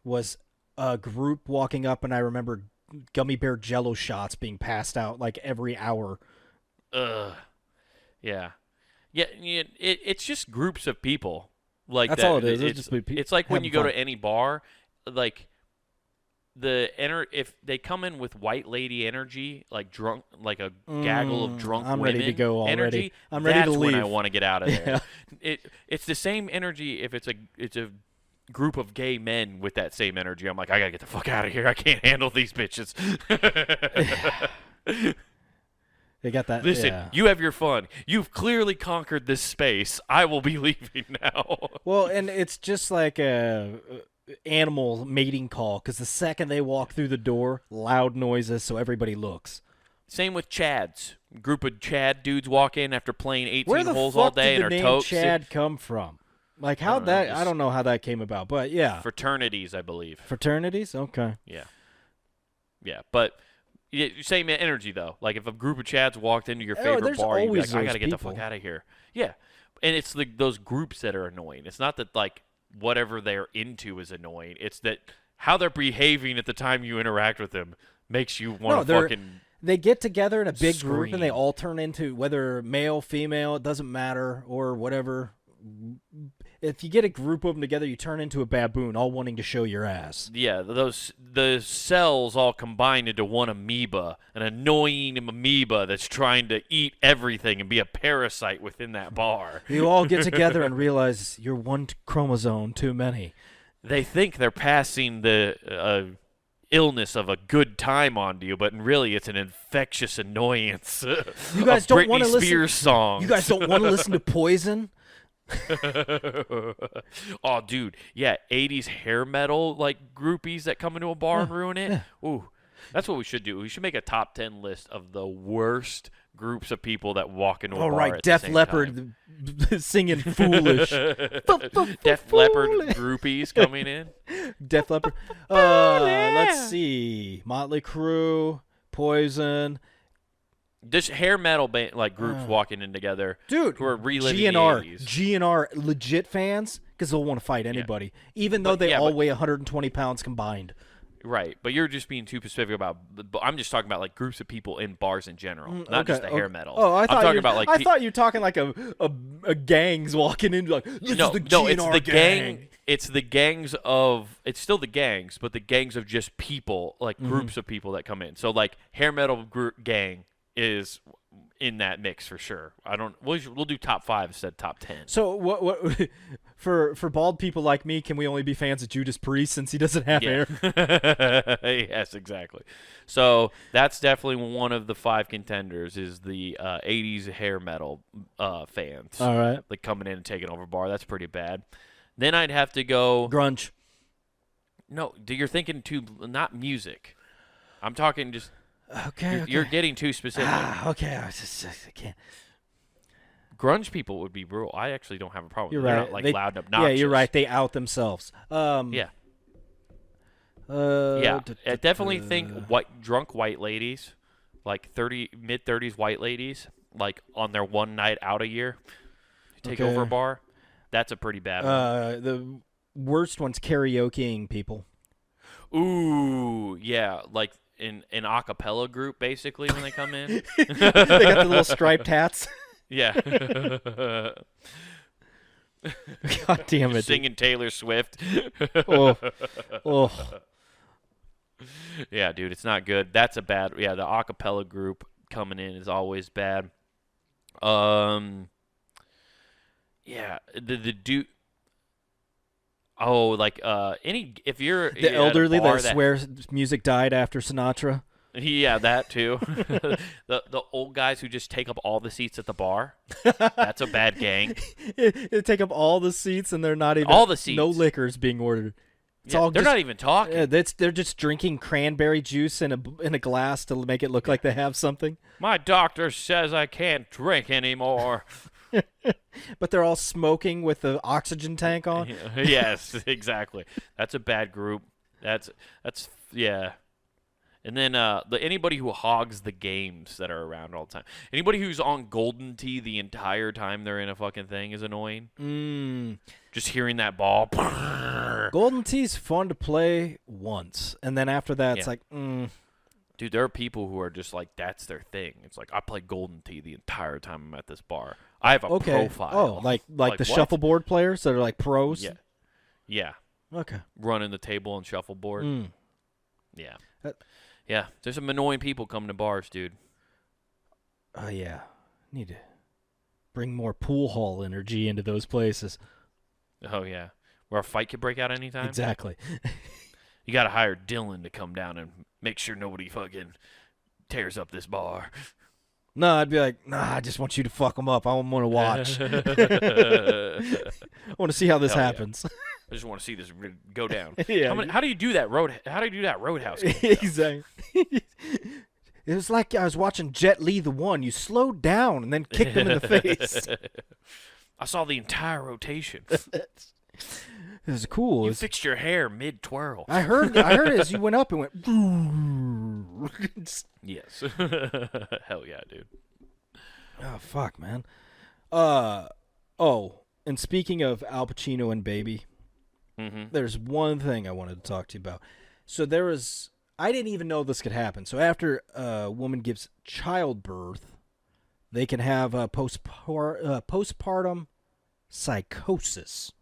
was a group walking up, and I remember gummy bear Jello shots being passed out like every hour. Ugh. Yeah. It's just groups of people. Like that's that. all it is. It's like when you go to any bar, like if they come in with white lady energy, like drunk, like a gaggle of drunk I'm women ready to go already. energy. I'm ready to that's leave. when I want to get out of there. Yeah. It's the same energy if it's a group of gay men with that same energy. I'm like, I gotta get the fuck out of here. I can't handle these bitches. They got that. Listen, yeah. you have your fun. You've clearly conquered this space. I will be leaving now. Well, and it's just like a animal mating call because the second they walk through the door, loud noises, so everybody looks. Same with Chads. Group of Chad dudes walk in after playing 18 Where the holes fuck all day did and the are name totes. Chad come from? Like how I don't know how that came about, but yeah. Fraternities, I believe. Fraternities? Okay. Yeah. Yeah, but Yeah, same energy though. Like if a group of Chads walked into your favorite bar, you'd be like, I gotta get the fuck out of here. Yeah, and it's those groups that are annoying. It's not that like whatever they're into is annoying. It's that how they're behaving at the time you interact with them makes you want to fucking. They get together in a big group scream. and they all turn into, whether male, female, it doesn't matter, or whatever. If you get a group of them together, you turn into a baboon, all wanting to show your ass. Yeah, the cells all combine into one amoeba, an annoying amoeba that's trying to eat everything and be a parasite within that bar. You all get together and realize you're one chromosome too many. They think they're passing the illness of a good time onto you, but really it's an infectious annoyance. You guys don't want to listen. Spears songs. You guys don't want to listen to Poison. Oh, dude, yeah, 80s hair metal like groupies that come into a bar and ruin it. Ooh, that's what we should do. We should make a top 10 list of the worst groups of people that walk into a bar. Right, at Def the same Leppard singing "Foolish." Def Leppard groupies coming in. Def Leppard. Let's see: Motley Crue, Poison. Just hair metal like groups walking in together, dude. Who are reliving GNR, the 80s. GNR legit fans because they'll want to fight anybody, even though they all weigh 120 pounds combined. Right, but you're just being too specific about. I'm just talking about like groups of people in bars in general, not just the hair metal. Oh, I thought I'm talking about like. I thought you were talking like a gangs walking in like this is the GNR it's the gang. It's the gangs of. It's still the gangs, but the gangs of just people, like groups of people that come in. So like hair metal group gang is in that mix for sure. We'll do top 5 instead of top 10. So what for bald people like me, can we only be fans of Judas Priest since he doesn't have hair? Yes, exactly. So that's definitely one of the 5 contenders is the 80s hair metal fans. All right. Like coming in and taking over bar. That's pretty bad. Then I'd have to go grunge. No, you're thinking too not music. I'm talking just Okay, You're getting too specific. Okay, I can't. Grunge people would be brutal. I actually don't have a problem. You're They're right. not, like loud and obnoxious. Yeah, you're right. They out themselves. Yeah. I definitely think drunk white ladies, like mid-30s white ladies, like on their one night out a year, take over a bar. That's a pretty bad one. The worst one's karaokeing people. Ooh, yeah, like in an a cappella group, basically, when they come in. They got the little striped hats. Yeah. God damn it. Singing Taylor Swift. Oh. Yeah, dude, it's not good. That's a bad. Yeah, the a cappella group coming in is always bad. Yeah, the dude. Oh, like if you're the elderly that swears music died after Sinatra. Yeah, that too. the old guys who just take up all the seats at the bar. That's a bad gang. They take up all the seats and they're not even all the seats. No liquors being ordered. It's all they're not even talking. They're just drinking cranberry juice in a glass to make it look like they have something. My doctor says I can't drink anymore. But they're all smoking with the oxygen tank on. Yes, exactly. That's a bad group. That's yeah. And then anybody who hogs the games that are around all the time. Anybody who's on Golden Tee the entire time they're in a fucking thing is annoying. Just hearing that ball. Golden Tee's fun to play once, and then after that, it's like, Dude, there are people who are just like, that's their thing. It's like, I play Golden Tee the entire time I'm at this bar. I have a profile. Oh, like the shuffleboard players that are like pros? Yeah. Yeah. Okay. Running the table and shuffleboard. Yeah. Yeah. There's some annoying people coming to bars, dude. Oh, yeah. Need to bring more pool hall energy into those places. Oh, yeah. Where a fight could break out anytime? Exactly. You got to hire Dylan to come down and make sure nobody fucking tears up this bar. No, I'd be like, nah, I just want you to fuck them up. I want to watch. I want to see how this happens. Yeah. I just want to see this go down. Yeah. How do you do that Roadhouse? Exactly. It was like I was watching Jet Li the One. You slowed down and then kicked him in the face. I saw the entire rotation. It was cool. You fixed your hair mid-twirl. I heard it as you went up and went. Yes. Hell yeah, dude. Oh, fuck, man. And speaking of Al Pacino and Baby, there's one thing I wanted to talk to you about. So I didn't even know this could happen. So after a woman gives childbirth, they can have a postpartum psychosis.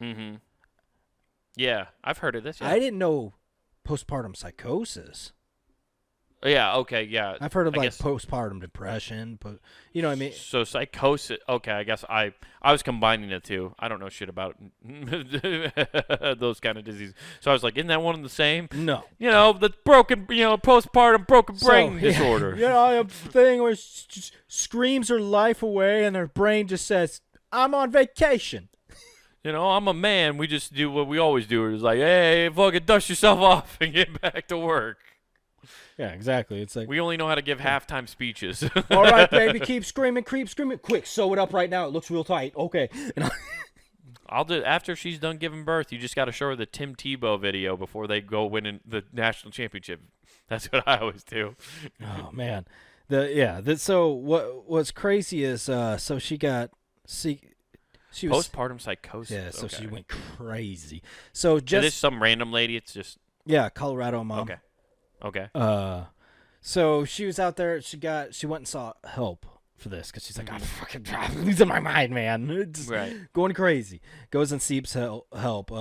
Mm-hmm. Yeah, I've heard of this. Yeah. I didn't know postpartum psychosis. Yeah, okay, yeah. I've heard of postpartum depression, but you know what I mean? So psychosis, okay, I guess I was combining the two. I don't know shit about those kind of diseases. So I was like, isn't that one and the same? No. You know, the postpartum broken brain disorder. You know, a thing where screams her life away and her brain just says, I'm on vacation. You know, I'm a man. We just do what we always do. It's like, hey, fucking dust yourself off and get back to work. Yeah, exactly. It's like we only know how to give halftime speeches. All right, baby, keep screaming. Quick, sew it up right now. It looks real tight. Okay. I'll do after she's done giving birth. You just got to show her the Tim Tebow video before they go win the national championship. That's what I always do. Oh man, So what's crazy is so she was postpartum psychosis. Yeah, so okay. she went crazy. So just is this some random lady? It's just Colorado mom. Okay. So she was out there. She went and sought help for this because she's like, I'm fucking losing my mind, man. It's going crazy. Goes and seeks help.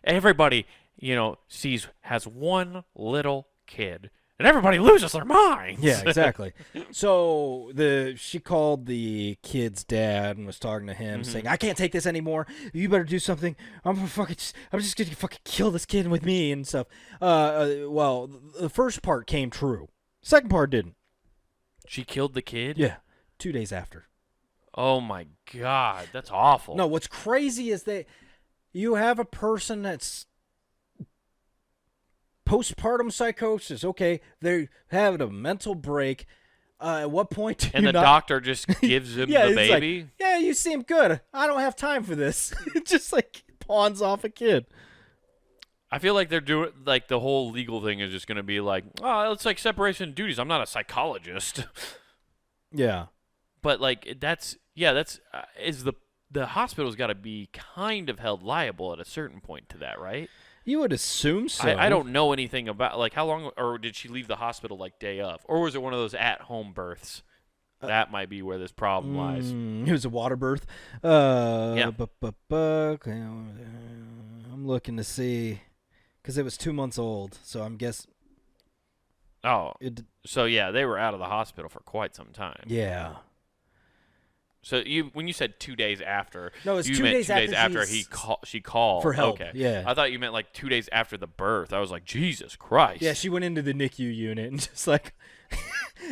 Everybody, has one little kid, and everybody loses their minds. Yeah, exactly. So she called the kid's dad and was talking to him, saying, I can't take this anymore. You better do something. I'm just gonna fucking kill this kid with me and stuff. Well, the first part came true. Second part didn't. She killed the kid? Yeah, 2 days after. Oh my God, that's awful. No, what's crazy is you have a person that's postpartum psychosis. Okay, they're having a mental break. At what point do and the doctor just gives him the baby? Like, yeah, you seem good. I don't have time for this. It just like pawns off a kid. I feel like they're doing like the whole legal thing is just going to be like, oh, it's like separation of duties. I'm not a psychologist. Yeah, but like the hospital's got to be kind of held liable at a certain point to that, right? You would assume so. I don't know anything about like how long, or did she leave the hospital like day of, or was it one of those at-home births? That might be where this problem lies. It was a water birth. Yeah. I'm looking to see because it was 2 months old, so I'm guessing. Oh, so yeah, they were out of the hospital for quite some time. Yeah. So when you said 2 days after, no, it's you 2 meant days 2 days after she called for help. Okay, yeah. I thought you meant like 2 days after the birth. I was like, Jesus Christ. Yeah, she went into the NICU unit and just like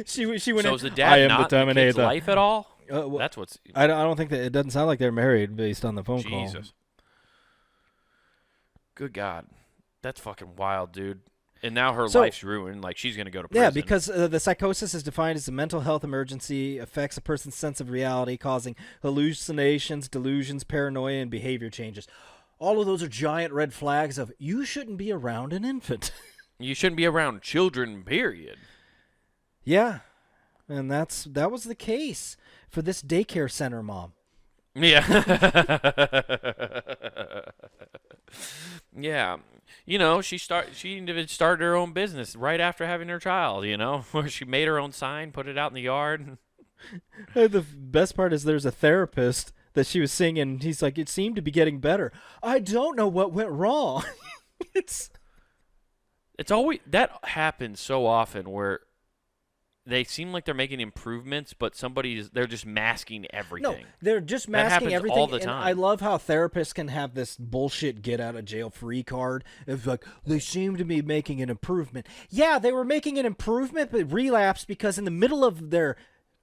she went. So in, was the dad I am not the in the kid's life at all? That's what's. I don't think that it doesn't sound like they're married based on the phone call. Jesus. Good God, that's fucking wild, dude. And now her life's ruined. Like, she's going to go to prison. Yeah, because the psychosis is defined as a mental health emergency, affects a person's sense of reality, causing hallucinations, delusions, paranoia, and behavior changes. All of those are giant red flags of you shouldn't be around an infant. You shouldn't be around children, period. Yeah, and that was the case for this daycare center mom. Yeah. Yeah. She even started her own business right after having her child, where she made her own sign, put it out in the yard. The best part is there's a therapist that she was seeing, and he's like, it seemed to be getting better. I don't know what went wrong. It's always, that happens so often where they seem like they're making improvements, but they're just masking everything. No, they're just masking everything. All the time. And I love how therapists can have this bullshit get out of jail free card. It's like, they seem to be making an improvement. Yeah, they were making an improvement, but relapsed because in the middle of their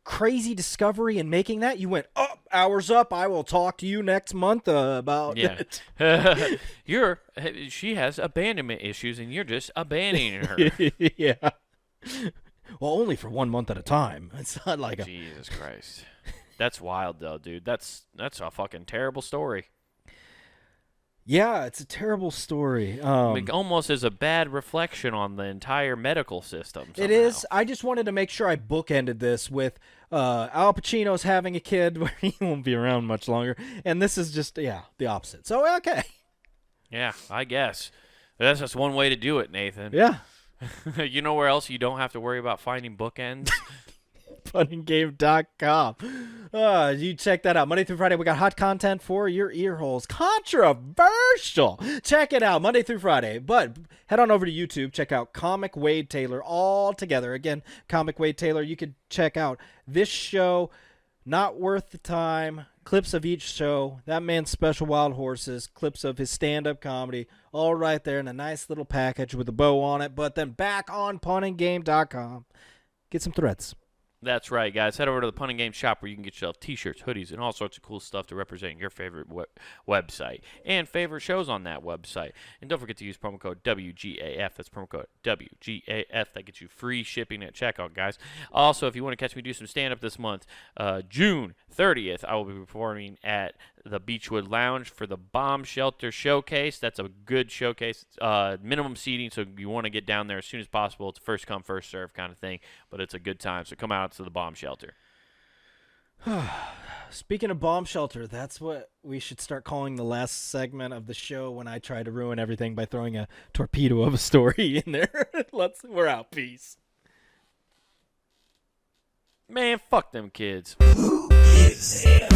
crazy discovery and making that, you went, oh, hours up. I will talk to you next month about it. She has abandonment issues, and you're just abandoning her. Yeah. Well, only for 1 month at a time. It's not like Jesus Christ. That's wild, though, dude. That's a fucking terrible story. Yeah, it's a terrible story. Like, almost as a bad reflection on the entire medical system. Somehow. It is. I just wanted to make sure I bookended this with Al Pacino's having a kid where he won't be around much longer, and this is just the opposite. So okay. Yeah, I guess that's just one way to do it, Nathan. Yeah. You know where else you don't have to worry about finding bookends? funandgame.com. You check that out. Monday through Friday, we got hot content for your ear holes. Controversial. Check it out Monday through Friday. But head on over to YouTube. Check out Comic Wade Taylor all together. Again, Comic Wade Taylor. You could check out this show, Not Worth the Time, clips of each show, That Man's Special Wild Horses, clips of his stand-up comedy, all right there in a nice little package with a bow on it. But then back on punandgame.com. Get some threads. That's right, guys. Head over to the Punting Game shop where you can get yourself T-shirts, hoodies, and all sorts of cool stuff to represent your favorite website and favorite shows on that website. And don't forget to use promo code WGAF. That's promo code WGAF. That gets you free shipping at checkout, guys. Also, if you want to catch me do some stand-up this month, June 30th, I will be performing at the Beechwood Lounge for the Bomb Shelter Showcase. That's a good showcase. Minimum seating, so you want to get down there as soon as possible. It's a first come, first serve kind of thing, but it's a good time. So come out to the Bomb Shelter. Speaking of Bomb Shelter, that's what we should start calling the last segment of the show when I try to ruin everything by throwing a torpedo of a story in there. We're out. Peace. Man, fuck them kids. Who gives a